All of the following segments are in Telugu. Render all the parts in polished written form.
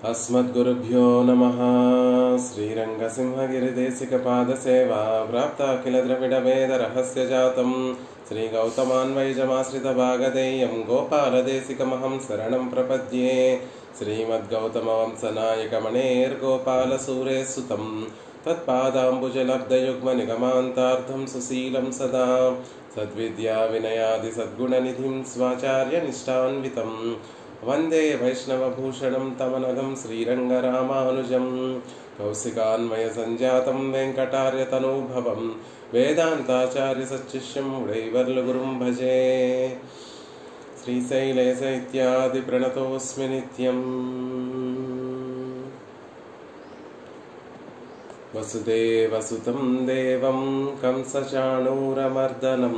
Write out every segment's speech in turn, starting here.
अस्मद्गुरुभ्यो नमः। श्रीरङ्गसिंहगिरिदेशिकपादसेवा प्राप्ताखिलद्रविडवेदरहस्यजातं श्रीगौतमान्वैजमाश्रितभागधेयं गोपालदेशिकमहं शरणं प्रपद्ये। श्रीमद्गौतमवंशनायकमणेर्गोपालसूरेसुतं तत्पादाम्बुजलब्धयुग्मनिगमान्तार्थं सुशीलं सदा सद्विद्याविनयादिसद्गुणनिधिं स्वाचार्यनिष्ठान्वितं वंदे वैष्णवभूषणं तमनघं श्रीरङ्गरामानुजं कौशिकान्वयसञ्जातं वेङ्कटार्यतनूभवं वेदान्ताचार्यसच्शिष्यं उडैवर्लुगुरुं भजे। श्रीशैलेश इत्यादि प्रणतोऽस्मि नित्यम्। वसुदेवसुतं देवं कंसचाणूरमर्दनं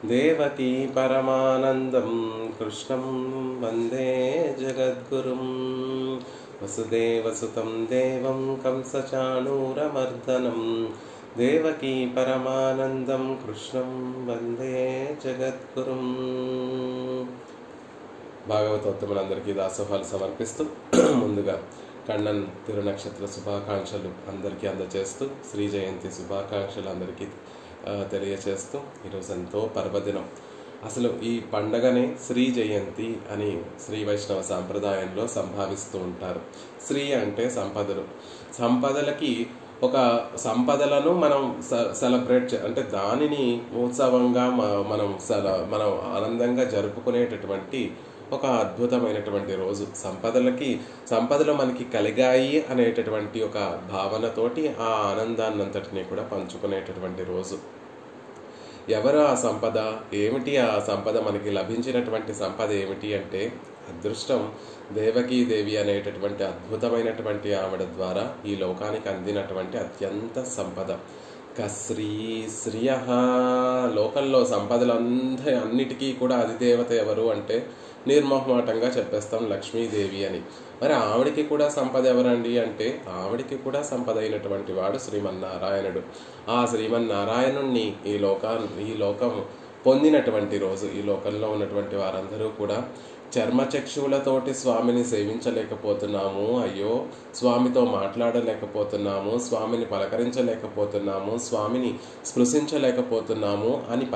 देवकी परमानन्दं कृष्णं वन्दे जगद्गुरुं। वसुदेवसुतं देवं कंसचाणूरमर्दनं देवकी परमानन्दं कृष्णं वन्दे जगद्गुरुं। భాగవతోత్తములందరికీ దాసోహాలు సమర్పిస్తూ ముందుగా కണ്ണన్ తిరునక్షత్ర శుభాకాంక్షలు అందరికీ అందజేస్తూ శ్రీ జయంతి శుభాకాంక్షలు అందరికీ తెలియచేస్తూ ఈరోజు ఎంతో పర్వదినం. అసలు ఈ పండగనే శ్రీ జయంతి అని శ్రీ వైష్ణవ సాంప్రదాయంలో సంభావిస్తూ ఉంటారు. శ్రీ అంటే సంపదలు, సంపదలకి ఒక సంపదలను మనం సెలబ్రేట్ అంటే దానిని ఉత్సవంగా మనం ఆనందంగా జరుపుకునేటటువంటి ఒక అద్భుతమైనటువంటి రోజు. సంపదలు మనకి కలిగాయి అనేటటువంటి ఒక భావనతోటి ఆ ఆనందాన్నంతటినీ కూడా పంచుకునేటటువంటి రోజు. ఎవరు ఆ సంపద ఏమిటి? ఆ సంపద మనకి లభించినటువంటి సంపద ఏమిటి అంటే అదృష్టం. దేవకీదేవి అనేటటువంటి అద్భుతమైనటువంటి ఆవిడ ద్వారా ఈ లోకానికి అందినటువంటి అత్యంత సంపద. శ్రియ లోకంలో అన్నిటికీ కూడా అధిదేవత ఎవరు అంటే నిర్మోహమాటంగా చెప్పేస్తాం లక్ష్మీదేవి అని. మరి ఆవిడికి కూడా సంపద ఎవరండి అంటే ఆవిడికి కూడా సంపద అయినటువంటి వాడు శ్రీమన్నారాయణుడు. ఆ శ్రీమన్నారాయణుణ్ణి ఈ లోకం పొందినటువంటి రోజు. ఈ లోకంలో ఉన్నటువంటి వారందరూ కూడా చర్మచక్షువులతోటి స్వామిని సేవించలేకపోతున్నాము, అయ్యో స్వామితో మాట్లాడలేకపోతున్నాము, స్వామిని పలకరించలేకపోతున్నాము, స్వామిని స్పృశించలేకపోతున్నాము అని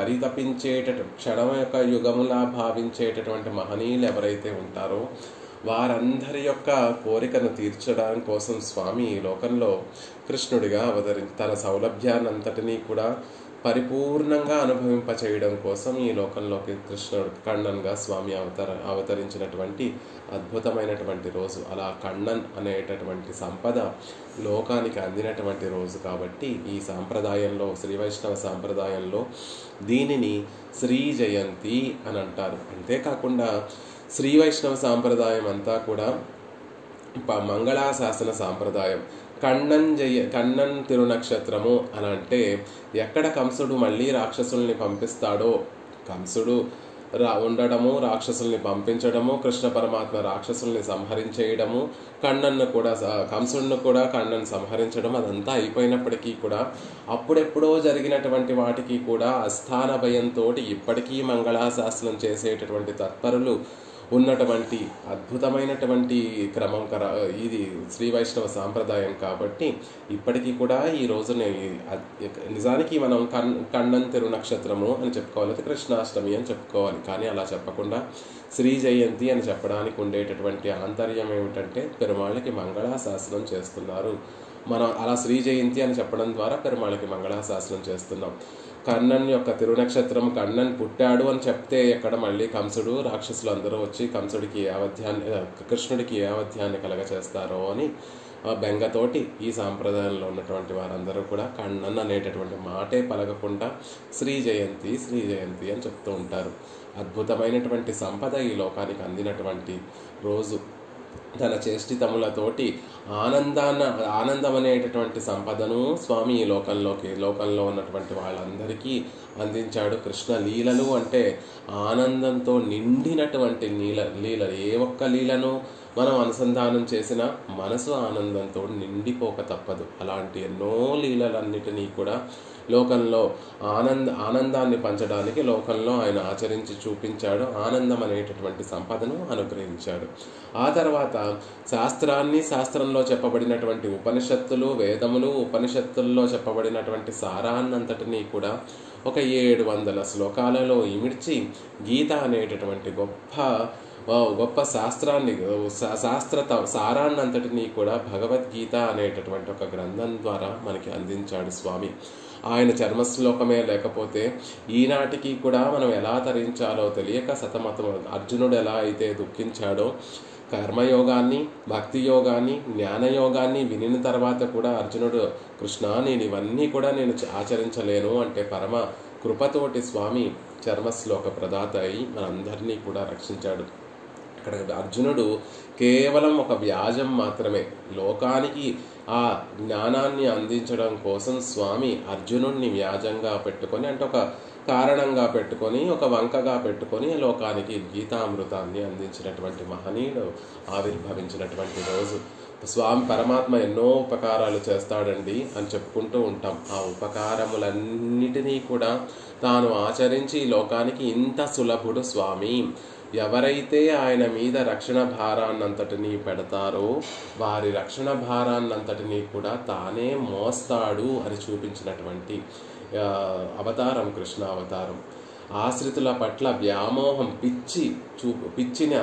క్షణం యొక్క యుగములా భావించేటటువంటి మహనీయులు ఎవరైతే ఉంటారో వారందరి యొక్క కోరికను తీర్చడం కోసం స్వామి ఈ లోకంలో కృష్ణుడిగా తన సౌలభ్యాన్నంతటినీ కూడా పరిపూర్ణంగా అనుభవింపచేయడం కోసం ఈ లోకంలోకి కృష్ణుడు కണ്ണన్గా స్వామి అవతరించినటువంటి అద్భుతమైనటువంటి రోజు. అలా కണ്ണన్ అనేటటువంటి సంపద లోకానికి అందినటువంటి రోజు కాబట్టి ఈ సాంప్రదాయంలో శ్రీ వైష్ణవ సాంప్రదాయంలో దీనిని శ్రీ జయంతి అని అంటారు. అంతేకాకుండా శ్రీ వైష్ణవ సాంప్రదాయం అంతా కూడా మంగళాశాసన సాంప్రదాయం. కണ്ണన్ తిరునక్షత్రము అని అంటే ఎక్కడ కంసుడు మళ్ళీ రాక్షసుల్ని పంపిస్తాడో, కంసుడు ఉండడము, రాక్షసుల్ని పంపించడము, కృష్ణ పరమాత్మ రాక్షసుల్ని సంహరించేయడము, కంసుడిని కూడా కണ്ണన్ సంహరించడం, అదంతా అయిపోయినప్పటికీ కూడా అప్పుడెప్పుడో జరిగినటువంటి వాటికి కూడా అస్థాన భయంతో ఇప్పటికీ మంగళాశాసనం చేసేటటువంటి తత్పరులు ఉన్నటువంటి అద్భుతమైనటువంటి క్రమం ఇది శ్రీ వైష్ణవ సాంప్రదాయం కాబట్టి ఇప్పటికీ కూడా ఈ రోజుని నిజానికి మనం కണ്ണన్ తిరునక్షత్రము అని చెప్పుకోవాలి, కృష్ణాష్టమి అని చెప్పుకోవాలి. కానీ అలా చెప్పకుండా శ్రీ జయంతి అని చెప్పడానికి ఉండేటటువంటి ఆంతర్యం ఏమిటంటే పెరుమాళ్ళకి మంగళాశాసనం చేస్తున్నారు. మనం అలా శ్రీ జయంతి అని చెప్పడం ద్వారా పెరుమాళ్ళకి మంగళాశాసనం చేస్తున్నాం. కண்ணన్ యొక్క తిరునక్షత్రం, కண்ணన్ పుట్టాడు అని చెప్తే ఎక్కడ మళ్ళీ కంసుడు రాక్షసులు అందరూ వచ్చి కృష్ణుడికి ఏ అవధ్యాన్ని కలగచేస్తారో అని బెంగతోటి ఈ సాంప్రదాయంలో ఉన్నటువంటి వారందరూ కూడా కണ്ണన్ అనేటటువంటి మాటే పలకకుండా శ్రీ జయంతి అని చెప్తూ ఉంటారు. అద్భుతమైనటువంటి సంపద ఈ లోకానికి అందినటువంటి రోజు. తన చేష్టితములతోటి ఆనందం అనేటటువంటి సంపదను స్వామి ఈ లోకంలో ఉన్నటువంటి వాళ్ళందరికీ అందించాడు. కృష్ణ లీలలు అంటే ఆనందంతో నిండినటువంటి లీలలు. ఏ ఒక్క లీలను మనం అనుసంధానం చేసిన మనసు ఆనందంతో నిండిపోక తప్పదు. అలాంటి ఎన్నో లీలలన్నిటినీ కూడా లోకంలో ఆనందాన్ని పంచడానికి లోకంలో ఆయన ఆచరించి చూపించాడు. ఆనందం అనేటటువంటి సంపదను అనుగ్రహించాడు. ఆ తర్వాత శాస్త్రంలో చెప్పబడినటువంటి ఉపనిషత్తులు, వేదములు, ఉపనిషత్తుల్లో చెప్పబడినటువంటి సారాన్నంతటినీ కూడా ఒక 700 శ్లోకాలలో ఇమిడ్చి గీత అనేటటువంటి గొప్ప సారాన్నంతటినీ కూడా భగవద్గీత అనేటటువంటి ఒక గ్రంథం ద్వారా మనకి అందించాడు స్వామి. ఆయన చర్మశ్లోకమే లేకపోతే ఈనాటికి కూడా మనం ఎలా తరించాలో తెలియక సతమతం అర్జునుడు ఎలా అయితే దుఃఖించాడో, కర్మయోగాన్ని, భక్తి యోగాన్ని, జ్ఞానయోగాన్ని వినిన తర్వాత కూడా అర్జునుడు కృష్ణ నేను ఇవన్నీ కూడా నేను ఆచరించలేను అంటే పరమ కృపతోటి స్వామి చర్మశ్లోక ప్రదాత అయి మనందరినీ కూడా రక్షించాడు. ఇక్కడ అర్జునుడు కేవలం ఒక వ్యాజం మాత్రమే. లోకానికి ఆ జ్ఞానాన్ని అందించడం కోసం స్వామి అర్జునుడిని వ్యాజంగా పెట్టుకొని, అంటే ఒక కారణంగా పెట్టుకొని, ఒక వంకగా పెట్టుకొని లోకానికి గీతామృతాన్ని అందించినటువంటి మహనీయుడు ఆవిర్భవించినటువంటి రోజు. స్వామి పరమాత్మ ఎన్నో ఉపకారాలు చేస్తాడండి అని చెప్పుకుంటూ ఉంటాం. ఆ ఉపకారములన్నిటినీ కూడా తాను ఆచరించి లోకానికి ఇంత సులభుడు స్వామి. ఎవరైతే ఆయన మీద రక్షణ భారాన్నంతటినీ పెడతారో వారి రక్షణ భారాన్నంతటినీ కూడా తానే మోస్తాడు అని చూపించినటువంటి అవతారం కృష్ణ అవతారం. ఆశ్రితుల పట్ల వ్యామోహం పిచ్చిన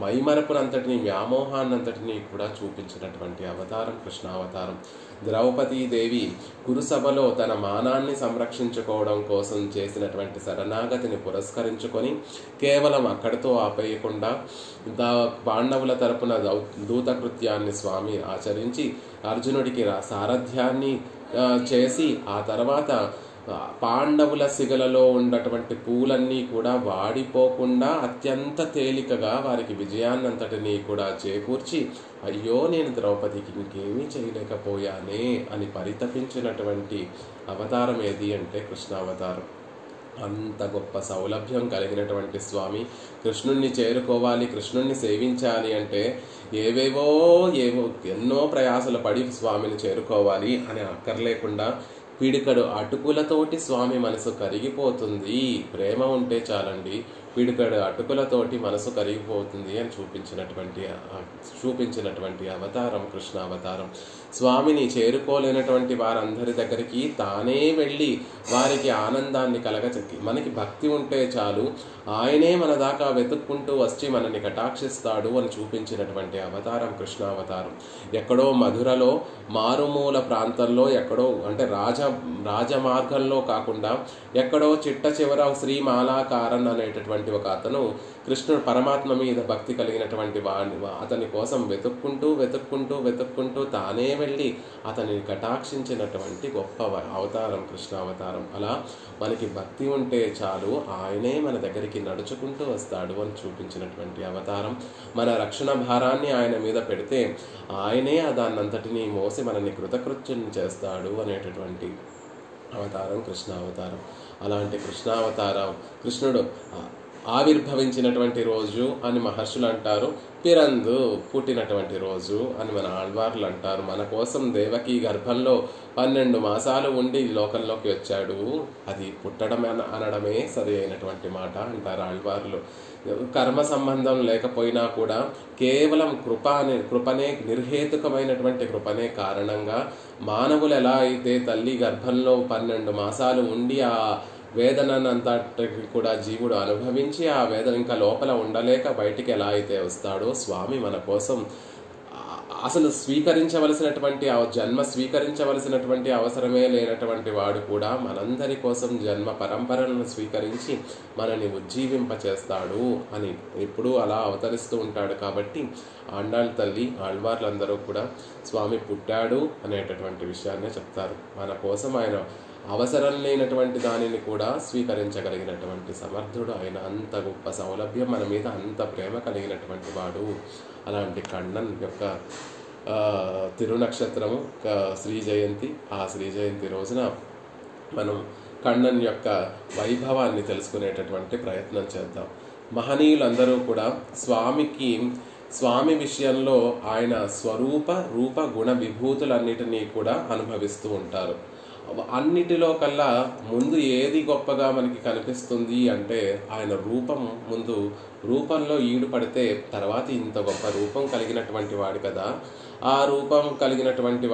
మైమరపునంతటిని, వ్యామోహాన్నంతటినీ కూడా చూపించినటువంటి అవతారం కృష్ణావతారం. ద్రౌపదీదేవి కురుసభలో తన మానాన్ని సంరక్షించుకోవడం కోసం చేసినటువంటి శరణాగతిని పురస్కరించుకొని కేవలం అక్కడితో ఆపేయకుండా పాండవుల తరపున దూతకృత్యాన్ని స్వామి ఆచరించి అర్జునుడికి సారథ్యాన్ని చేసి ఆ తర్వాత పాండవుల సిగలలో ఉన్నటువంటి పూలన్నీ కూడా వాడిపోకుండా అత్యంత తేలికగా వారికి విజయాన్నంతటినీ కూడా చేకూర్చి అయ్యో నేను ద్రౌపదికి ఇంకేమీ చేయలేకపోయానే అని పరితపించినటువంటి అవతారం ఏది అంటే కృష్ణావతారం. అంత గొప్ప సౌలభ్యం కలిగినటువంటి స్వామి కృష్ణుణ్ణి చేరుకోవాలి, కృష్ణుణ్ణి సేవించాలి అంటే ఎన్నో ప్రయాసలు పడి స్వామిని చేరుకోవాలి అని అక్కర్లేకుండా పిడికడు అటుకులతోటి స్వామి మనసు కరిగిపోతుంది. ప్రేమ ఉంటే చాలండి, పిడికడు అటుకులతోటి మనసు కరిగిపోతుంది అని చూపించినటువంటి అవతారం కృష్ణావతారం. స్వామిని చేరుకోలేనటువంటి వారందరి దగ్గరికి తానే వెళ్ళి వారికి ఆనందాన్ని కలగచెక్కి, మనకి భక్తి ఉంటే చాలు ఆయనే మన దాకా వెతుక్కుంటూ వచ్చి మనని కటాక్షిస్తాడు అని చూపించినటువంటి అవతారం కృష్ణావతారం. ఎక్కడో మధురలో మారుమూల ప్రాంతంలో ఎక్కడో అంటే రాజమార్గంలో కాకుండా ఎక్కడో చిట్ట చివర శ్రీమాలాకారన్ అనేటటువంటి ఒక అతను కృష్ణుడు పరమాత్మ మీద భక్తి కలిగినటువంటి అతని కోసం వెతుక్కుంటూ తానే వెళ్ళి అతనిని కటాక్షించినటువంటి గొప్ప అవతారం కృష్ణావతారం. అలా మనకి భక్తి ఉంటే చాలు ఆయనే మన దగ్గరికి నడుచుకుంటూ వస్తాడు అని చూపించినటువంటి అవతారం. మన రక్షణ భారాన్ని ఆయన మీద పెడితే ఆయనే దాన్నంతటినీ మోసి మనల్ని కృతకృత్యుని చేస్తాడు అనేటటువంటి అవతారం కృష్ణావతారం. అలాంటి కృష్ణావతారం కృష్ణుడు ఆవిర్భవించినటువంటి రోజు అని మహర్షులు అంటారు, పిరందు పుట్టినటువంటి రోజు అని మన ఆళ్వార్లు అంటారు. మన కోసం దేవకి గర్భంలో 12 మాసాలు ఉండి లోకంలోకి వచ్చాడు. అది పుట్టడం అనడమే సరి అయినటువంటి మాట అంటారు ఆళ్వార్లు. కర్మ సంబంధం లేకపోయినా కూడా కేవలం కృపనే నిర్హేతుకమైనటువంటి కృపనే కారణంగా మానవులు ఎలా అయితే తల్లి గర్భంలో 12 మాసాలు ఉండి ఆ వేదనంతటికి కూడా జీవుడు అనుభవించి ఆ వేదన ఇంకా లోపల ఉండలేక బయటికి ఎలా అయితే వస్తాడో స్వామి మన కోసం అసలు జన్మ స్వీకరించవలసినటువంటి అవసరమే లేనటువంటి వాడు కూడా మనందరి కోసం జన్మ పరంపరలను స్వీకరించి మనని ఉజ్జీవింపచేస్తాడు అని ఎప్పుడూ అలా అవతరిస్తూ ఉంటాడు. కాబట్టి ఆండాళ్ళ తల్లి ఆళ్వార్లందరూ కూడా స్వామి పుట్టాడు అనేటటువంటి విషయాన్నే చెప్తారు. మన కోసం ఆయన అవసరం లేనటువంటి దానిని కూడా స్వీకరించగలిగినటువంటి సమర్థుడు ఆయన. అంత గొప్ప సౌలభ్యం మన మీద, అంత ప్రేమ కలిగినటువంటి వాడు. అలాంటి కണ്ണన్ యొక్క తిరునక్షత్రము శ్రీ జయంతి. ఆ శ్రీ జయంతి రోజున మనం కണ്ണన్ యొక్క వైభవాన్ని తెలుసుకునేటటువంటి ప్రయత్నం చేద్దాం. మహనీయులందరూ కూడా స్వామికి స్వామి విషయంలో ఆయన స్వరూప రూప గుణ విభూతులన్నిటినీ కూడా అనుభవిస్తూ ఉంటారు. అన్నిటిలో కల్లా ముందు ఏది గొప్పగా మనకి కనిపిస్తుంది అంటే ఆయన రూపం. ముందు రూపంలో ఈడు పడితే తర్వాత ఇంత గొప్ప రూపం కలిగినటువంటి వాడు కదా, ఆ రూపం కలిగినటువంటి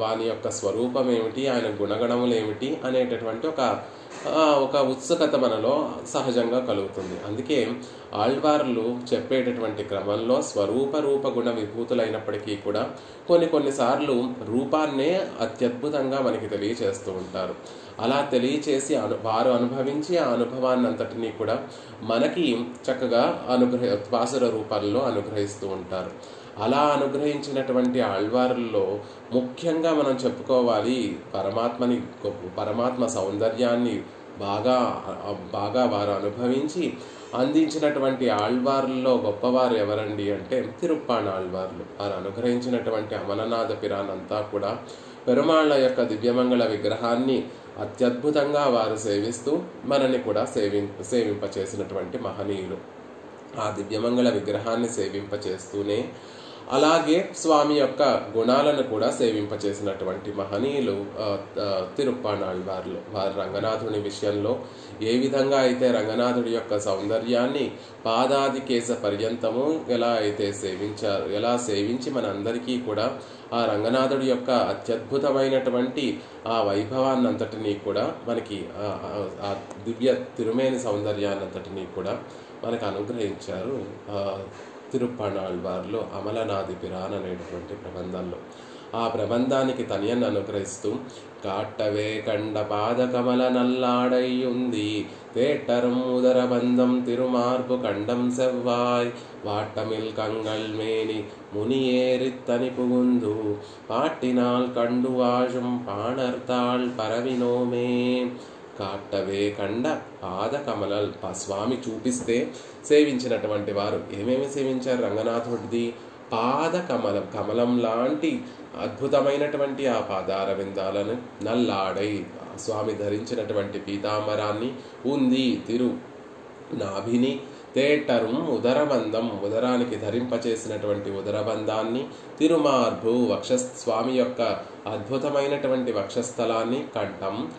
వాని యొక్క స్వరూపం ఏమిటి, ఆయన గుణగణములు ఏమిటి అనేటటువంటి ఒక ఉత్సుకత మనలో సహజంగా కలుగుతుంది. అందుకే ఆళ్వార్లు చెప్పేటటువంటి క్రమంలో స్వరూప రూప గుణ విభూతులైనప్పటికీ కూడా కొన్నిసార్లు రూపాన్నే అత్యద్భుతంగా మనకి తెలియచేస్తూ ఉంటారు. అలా తెలియచేసి వారు అనుభవించి ఆ అనుభవాన్ని అంతటినీ కూడా మనకి చక్కగా పాసుర రూపాల్లో అనుగ్రహిస్తూ ఉంటారు. అలా అనుగ్రహించినటువంటి ఆళ్వారుల్లో ముఖ్యంగా మనం చెప్పుకోవాలి పరమాత్మ సౌందర్యాన్ని బాగా వారు అనుభవించి అందించినటువంటి ఆళ్వార్లలో గొప్పవారు ఎవరండి అంటే తిరుప్పాణ ఆళ్వార్లు. వారు అనుగ్రహించినటువంటి అమలనాథ పిరానంతా కూడా పెరుమాళ్ల యొక్క దివ్యమంగళ విగ్రహాన్ని అత్యద్భుతంగా వారు సేవిస్తూ మనని కూడా సేవింపచేసినటువంటి మహనీయులు. ఆ దివ్యమంగళ విగ్రహాన్ని సేవింపచేస్తూనే అలాగే స్వామి యొక్క గుణాలను కూడా సేవింపచేసినటువంటి మహనీయులు తిరుప్పాణాళ్వార్లు. వారు రంగనాథుని విషయంలో ఏ విధంగా అయితే రంగనాథుడి యొక్క సౌందర్యాన్ని పాదాది కేశ పర్యంతము ఎలా సేవించి మనందరికీ కూడా ఆ రంగనాథుడి యొక్క అత్యద్భుతమైనటువంటి ఆ వైభవాన్నంతటినీ కూడా మనకి ఆ దివ్య తిరుమేని సౌందర్యాన్నంతటినీ కూడా మనకు అనుగ్రహించారు తిరుప్పాణాళ్వార్లు అమలనాది పిరాన్ అనేటువంటి ప్రబంధంలో. ఆ ప్రబంధానికి తనియన్ అనుగ్రహిస్తూ కాట్టవే కండ పాద కమల నల్లాడయ్యుంది తేట్టరం ఉదరబంధం తిరుమార్పు కండం సెవ్వాయ్ వాట్టమిల్ కంగల్ మేని మునియేరిత్తని పుగుందు పాట్టినాల్ కండు వాజం పాణర్తాళ్ పరవినోమే. కాట్టవే కండ పాద కమలల్ స్వామి చూపిస్తే సేవించినటువంటి వారు ఏమేమి సేవించారు? రంగనాథుడిది పాద కమలం లాంటి అద్భుతమైనటువంటి ఆ పాదార విందాలను నల్లాడై స్వామి ధరించినటువంటి పీతాంబరాన్ని ఉంది తిరు నాభిని తేటరం ఉదరబంధం ఉదరానికి ధరింపచేసినటువంటి ఉదరబంధాన్ని తిరుమార్భు స్వామి యొక్క అద్భుతమైనటువంటి వక్షస్థలాన్ని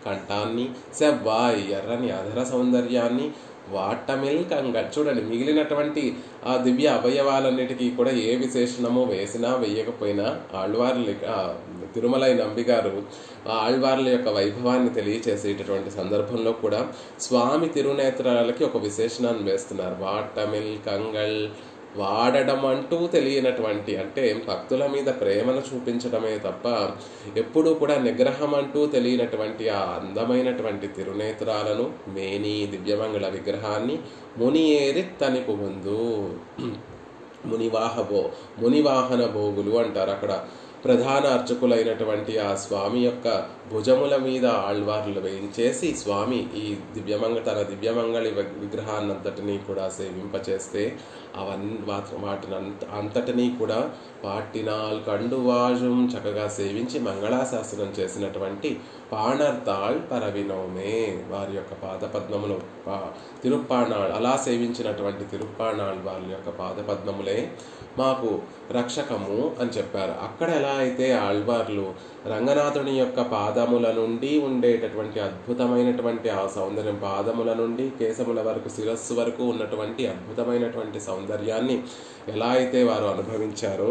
కంఠాన్ని సెవ్వాయ్ ఎర్రని అధర సౌందర్యాన్ని వాట్టమిల్ కంగ చూడండి. మిగిలినటువంటి ఆ దివ్య అవయవాలన్నిటికీ కూడా ఏ విశేషణము వేసినా వేయకపోయినా ఆళ్వార్లు తిరుమలై నంబిగారు ఆళ్వార్ల యొక్క వైభవాన్ని తెలియచేసేటటువంటి సందర్భంలో కూడా స్వామి తిరునేత్రాలకి ఒక విశేషణాన్ని వేస్తున్నారు. వాట్టమిల్ కంగల్ వాడడం అంటూ తెలియనటువంటి, అంటే భక్తుల మీద ప్రేమను చూపించడమే తప్ప ఎప్పుడూ కూడా నిగ్రహం అంటూ తెలియనటువంటి ఆ అందమైనటువంటి తిరునేత్రాలను మేని దివ్యమంగళ విగ్రహాన్ని మునియేరిత్తని పుగుందు మునివాహన భోగులు అంటారు. అక్కడ ప్రధాన అర్చకులైనటువంటి ఆ స్వామి యొక్క భుజముల మీద ఆళ్వార్లు వేయించేసి స్వామి ఈ తన దివ్యమంగళి విగ్రహాన్నంతటినీ కూడా సేవింపచేస్తే వాటిని అంతటినీ కూడా పాట్టినాల్ కండువాజం చక్కగా సేవించి మంగళాశాసనం చేసినటువంటి పాణర్తాళ్ పరవినోమే వారి యొక్క పాదపద్మములు తిరుప్పాణాళ్ అలా సేవించినటువంటి తిరుప్పాణాళ్ వారి యొక్క పాదపద్మములే మాకు రక్షకము అని చెప్పారు. అక్కడ ఎలా అయితే ఆళ్వార్లు రంగనాథుని యొక్క పాదముల నుండి ఉండేటటువంటి అద్భుతమైనటువంటి ఆ సౌందర్యం, పాదముల నుండి కేశముల వరకు శిరస్సు వరకు ఉన్నటువంటి అద్భుతమైనటువంటి సౌందర్యాన్ని ఎలా అయితే వారు అనుభవించారో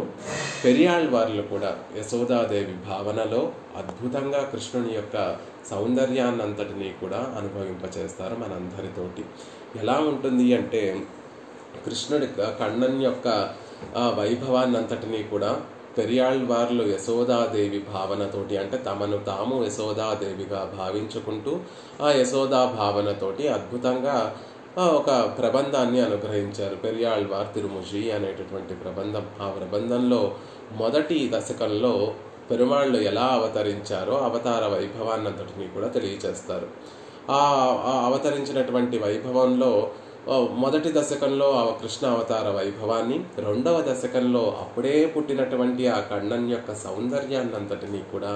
పెరియాళ్వార్లు కూడా యశోదాదేవి భావనలో అద్భుతంగా కృష్ణుని యొక్క సౌందర్యాన్నంతటినీ కూడా అనుభవింపచేస్తారు మనందరితోటి. ఎలా ఉంటుంది అంటే కృష్ణుడి కണ്ണన్ యొక్క ఆ వైభవాన్నంతటినీ కూడా పెరియాళ్వార్లు యశోదాదేవి భావనతోటి, అంటే తమను తాము యశోదాదేవిగా భావించుకుంటూ ఆ యశోదా భావనతోటి అద్భుతంగా ఒక ప్రబంధాన్ని అనుగ్రహించారు. పెరియాళ్వార్ తిరుముషి అనేటటువంటి ప్రబంధం. ఆ ప్రబంధంలో మొదటి దశకంలో పెరుమాళ్ళు ఎలా అవతరించారో అవతార వైభవాన్నంతటినీ కూడా తెలియచేస్తారు. ఆ అవతరించినటువంటి వైభవంలో మొదటి దశకంలో ఆ కృష్ణ అవతార వైభవాన్ని, రెండవ దశకంలో అప్పుడే పుట్టినటువంటి ఆ కണ്ണన్ యొక్క సౌందర్యాన్నంతటినీ కూడా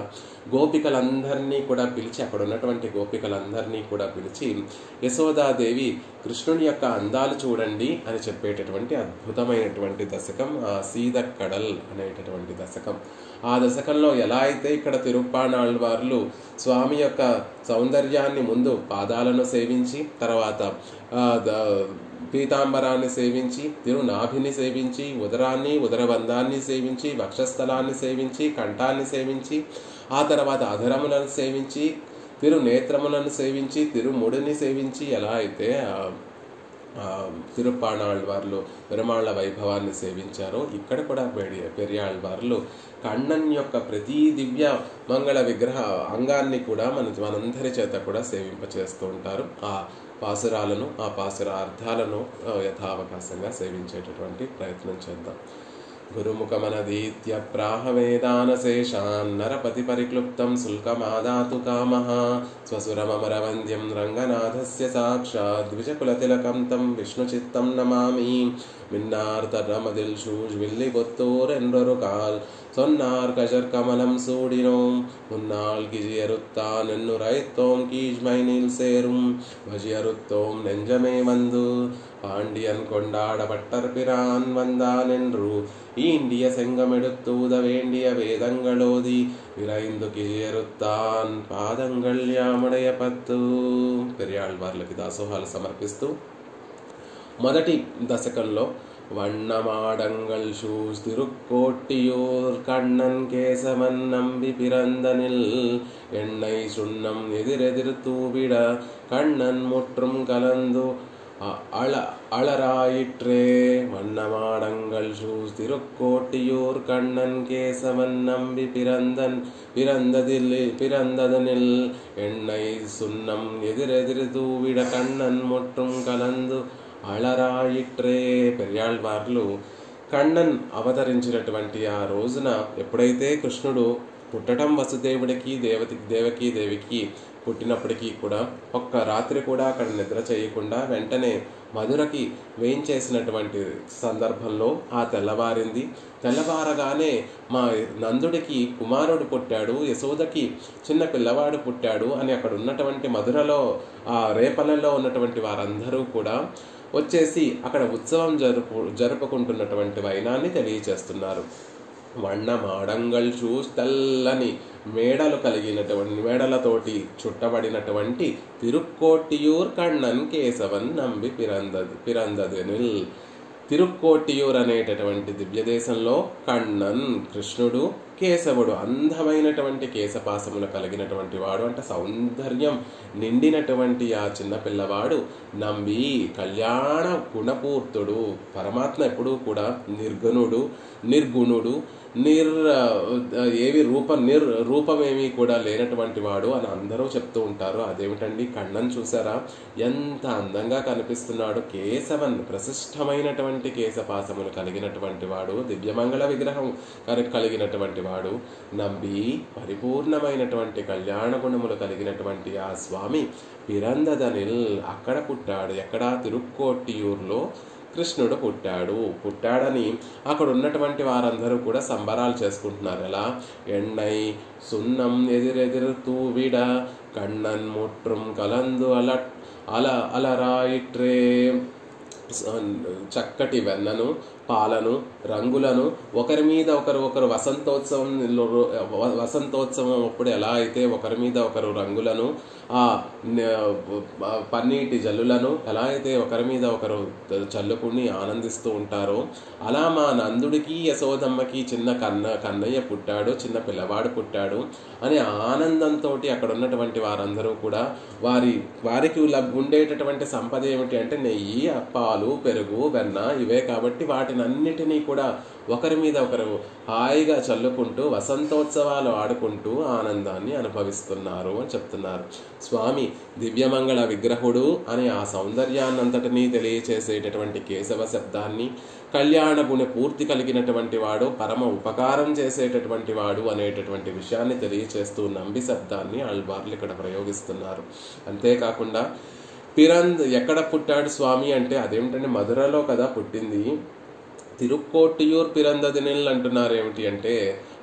గోపికలందరినీ కూడా పిలిచి, అక్కడ ఉన్నటువంటి గోపికలందరినీ కూడా పిలిచి యశోదాదేవి కృష్ణుని యొక్క అందాలు చూడండి అని చెప్పేటటువంటి అద్భుతమైనటువంటి దశకం ఆ సీదక్కడల్ అనేటటువంటి దశకం. ఆ దశకంలో ఎలా అయితే ఇక్కడ తిరుప్పాణాళ్వార్లు స్వామి యొక్క సౌందర్యాన్ని ముందు పాదాలను సేవించి, తర్వాత పీతాంబరాన్ని సేవించి, తిరునాభిని సేవించి, ఉదరాన్ని ఉదరబంధాన్ని సేవించి, వక్షస్థలాన్ని సేవించి, కంఠాన్ని సేవించి, ఆ తర్వాత అధరములను సేవించి, తిరునేత్రములను సేవించి, తిరుముడిని సేవించి ఎలా అయితే తిరుప్పాణాళ్వార్లు పెరుమాళ్ల వైభవాన్ని సేవించారో, ఇక్కడ కూడా పెరియాళ్వార్లు కണ്ണన్ యొక్క ప్రతి దివ్య మంగళ విగ్రహ అంగాన్ని కూడా మనందరి చేత కూడా సేవింపచేస్తూ ఉంటారు. ఆ పాసురాలను, ఆ పాసుర అర్థాలను యథావకాశంగా సేవించేటటువంటి ప్రయత్నం చేద్దాం. గురుముఖమనదీత్య ప్రాహవేదానశేషాన్ నరపతి పరిక్లుప్తం శుల్కమాదాతు కామః స్వసురమరవంద్యం రంగనాథస్య సాక్షాత్ ద్విజకులతిలకం తం విష్ణుచిత్తం నమామి. మిన్నార్తరమదిల్ షూజ్ విల్లిపుత్తూరెండ్రొరు కాల్ சொன்னார் கஜர் கமலம் சூடினோம் முன்னால் கிஜியறுத்தான் என்னுரைத்தோம் கீழ்மைனில் சேரும் வஜியறுத்தோம் நெஞ்சமே வந்து பாண்டியன் கொண்டாடப்பட்டர் பிரான் வந்தான் என்று ஈண்டிய செங்கமெடுத்தூத வேண்டிய வேதங்களோதி விரைந்து கிஜியறுத்தான் పాదంగల్ యాముడయ పత్తు. పెరియాళ్వార్లకి దాసోహాలు సమర్పిస్తూ మొదటి దశకంలో வண்ணமாடங்கள் சூஸ் திருக்கோட்டியூர் கண்ணன் கேசவன் நம்பி பிறந்தனில் எண்ணெய் சுண்ணம் எதிரெதிர் தூவிட கண்ணன் முற்றும் கலந்து அலராயிற்றே. வண்ணமாடங்கள் சூஸ் திருக்கோட்டியூர் கண்ணன் கேசவன் நம்பி பிறந்ததனில் எண்ணெய் சுண்ணம் எதிரெதிர் தூவிட கண்ணன் முற்றும் கலந்து అళరాయిట్రే. పెరియాళ్వార్లు కണ്ണన్ అవతరించినటువంటి ఆ రోజున ఎప్పుడైతే కృష్ణుడు పుట్టడం వసుదేవుడికి దేవకీ దేవికి పుట్టినప్పటికీ కూడా ఒక్క రాత్రి కూడా అక్కడ నిద్ర చేయకుండా వెంటనే మధురకి వేయించేసినటువంటి సందర్భంలో ఆ తెల్లవారింది. తెల్లవారగానే మా నందుడికి కుమారుడు పుట్టాడు, యశోదకి చిన్న పిల్లవాడు పుట్టాడు అని అక్కడ ఉన్నటువంటి మధురలో ఆ రేపలలో ఉన్నటువంటి వారందరూ కూడా వచ్చేసి అక్కడ ఉత్సవం జరుపుకుంటున్నటువంటి వైనాన్ని తెలియచేస్తున్నారు. వண்ணమాడంగల్ షూస్ తెల్లని మేడలు కలిగినటువంటి మేడలతోటి చుట్టబడినటువంటి తిరుక్కోట్టియూర్ కണ്ണన్ కేశవన్ నంబి పిరందదనిల్. తిరుక్కోట్టియూర్ అనేటటువంటి దివ్యదేశంలో కണ്ണన్ కృష్ణుడు, కేశవుడు అందమైనటువంటి కేశపాసములు కలిగినటువంటి వాడు, అంటే సౌందర్యం నిండినటువంటి ఆ చిన్న పిల్లవాడు నంబి కళ్యాణ గుణపూర్తుడు. పరమాత్మ ఎప్పుడూ కూడా నిర్గుణుడు రూపమేమీ కూడా లేనటువంటి వాడు అని అందరూ చెప్తూ ఉంటారు. అదేమిటండి, కണ്ണన్ చూసారా ఎంత అందంగా కనిపిస్తున్నాడు. కేశవన్ ప్రశిష్టమైనటువంటి కేశపాసములు కలిగినటువంటి వాడు, దివ్యమంగళ విగ్రహం కలిగినటువంటి వాడు, నంబి పరిపూర్ణమైనటువంటి కళ్యాణ గుణములు కలిగినటువంటి ఆ స్వామి పిరందదనిల్ అక్కడ పుట్టాడు. ఎక్కడ? తిరుక్కోట్టియూర్లో కృష్ణుడు పుట్టాడని అక్కడ ఉన్నటువంటి వారందరూ కూడా సంబరాలు చేసుకుంటున్నారు. ఎలా? ఎన్నై సున్నం ఎదిరెదిరు తూవిడ కണ്ണన్ ముట్rum కలందు అలరాయిట్రే. చక్కటి వెన్నను, పాలను, రంగులను ఒకరి మీద ఒకరు వసంతోత్సవం అప్పుడు ఎలా అయితే ఒకరి మీద ఒకరు రంగులను, ఆ పన్నీటి జల్లులను ఎలా అయితే ఒకరి మీద ఒకరు చల్లుకుని ఆనందిస్తూ ఉంటారో, అలా మా నందుడికి యశోదమ్మకి చిన్న కన్నయ్య పుట్టాడు, చిన్న పిల్లవాడు పుట్టాడు అని ఆనందంతో అక్కడ ఉన్నటువంటి వారందరూ కూడా వారికి ఉండేటటువంటి సంపద ఏమిటి అంటే నెయ్యి, పాలు, పెరుగు, వెన్న ఇవే. కాబట్టి వాటినన్నిటినీ కూడా ఒకరి మీద ఒకరు హాయిగా చల్లుకుంటూ వసంతోత్సవాలు ఆడుకుంటూ ఆనందాన్ని అనుభవిస్తున్నారు అని చెప్తున్నారు. స్వామి దివ్యమంగళ విగ్రహుడు అని ఆ సౌందర్యాన్నంతటినీ తెలియచేసేటటువంటి కేశవ శబ్దాన్ని, కళ్యాణ గుణ పూర్తి కలిగినటువంటి వాడు, పరమ ఉపకారం చేసేటటువంటి వాడు అనేటటువంటి విషయాన్ని తెలియచేస్తూ నంబి శబ్దాన్ని ఆళ్వార్లు ఇక్కడ ప్రయోగిస్తున్నారు. అంతేకాకుండా ఎక్కడ పుట్టాడు స్వామి అంటే అదేమిటంటే మధురలో కదా పుట్టింది. తిరుక్కోట్టియూర్ పిరందదినిల్ అంటున్నారు. ఏమిటి అంటే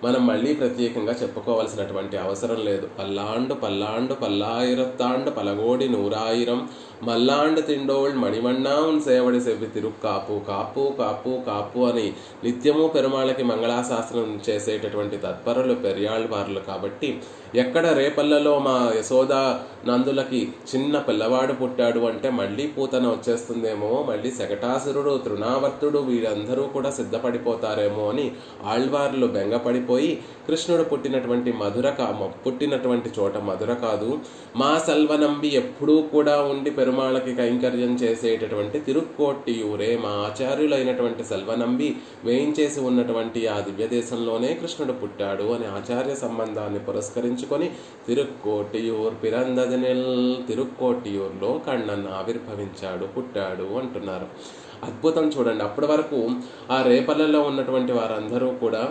మనం మళ్ళీ ప్రత్యేకంగా చెప్పుకోవాల్సినటువంటి అవసరం లేదు. పల్లాండు పల్లాండు పల్లాయిరత్తాండు పలగోడి నూరాయిరం మల్లాండ్ తిండోళ్ మణివన్నా ఉన్ సేవడి సెవ్వి తిరుక్కాపు కాపు కాపు కాపు అని నిత్యము పెరుమాళకి మంగళాశాసనం చేసేటటువంటి తత్పరులు పెరియాళ్వార్లు కాబట్టి ఎక్కడ రేపల్లలో మా యశోద నందులకి చిన్న పిల్లవాడు పుట్టాడు అంటే మళ్ళీ పూతన వచ్చేస్తుందేమో, మళ్ళీ శకటాసురుడు తృణావర్తుడు వీరందరూ కూడా సిద్ధపడిపోతారేమో అని ఆళ్వార్లు బెంగపడిపోయి కృష్ణుడు పుట్టినటువంటి చోట మధుర కాదు, మా సెల్వనంబి ఎప్పుడూ కూడా ఉండి పెరుమాళకి కైంకర్యం చేసేటటువంటి తిరుక్కోట్టియూరే, మా ఆచార్యులైనటువంటి సెల్వనంబి వేయించేసి ఉన్నటువంటి ఆ దివ్యదేశంలోనే కృష్ణుడు పుట్టాడు అని ఆచార్య సంబంధాన్ని పురస్కరించుకొని తిరుక్కోట్టియూర్ పిరందదినిల్, తిరుక్కోట్టియూర్లో కണ്ണన్ ఆవిర్భవించాడు, పుట్టాడు అంటున్నారు. అద్భుతం చూడండి. అప్పటి వరకు ఆ రేపల్లలో ఉన్నటువంటి వారందరూ కూడా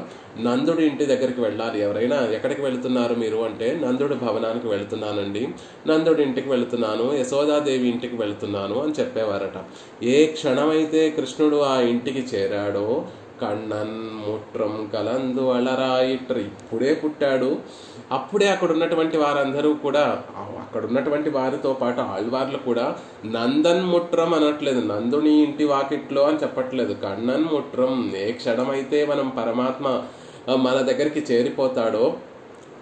నందుడి ఇంటి దగ్గరికి వెళ్ళాలి. ఎవరైనా ఎక్కడికి వెళుతున్నారు మీరు అంటే నందుడి భవనానికి వెళుతున్నానండి, నందుడి ఇంటికి వెళుతున్నాను, యశోదాదేవి ఇంటికి వెళుతున్నాను అని చెప్పేవారట. ఏ క్షణమైతే కృష్ణుడు ఆ ఇంటికి చేరాడో కണ്ണన్ ముట్రం కలందు అలరాయిట్రు, ఇప్పుడే పుట్టాడు, అప్పుడే అక్కడ ఉన్నటువంటి వారందరూ కూడా, అక్కడ ఉన్నటువంటి వారితో పాటు ఆళ్వార్లు కూడా నందన్ ముట్రం అనట్లేదు, నందుని ఇంటి వాకిట్లో అని చెప్పట్లేదు, కണ്ണన్ ముట్రం. ఏ క్షణమైతే మనం పరమాత్మ మన దగ్గరికి చేరిపోతాడో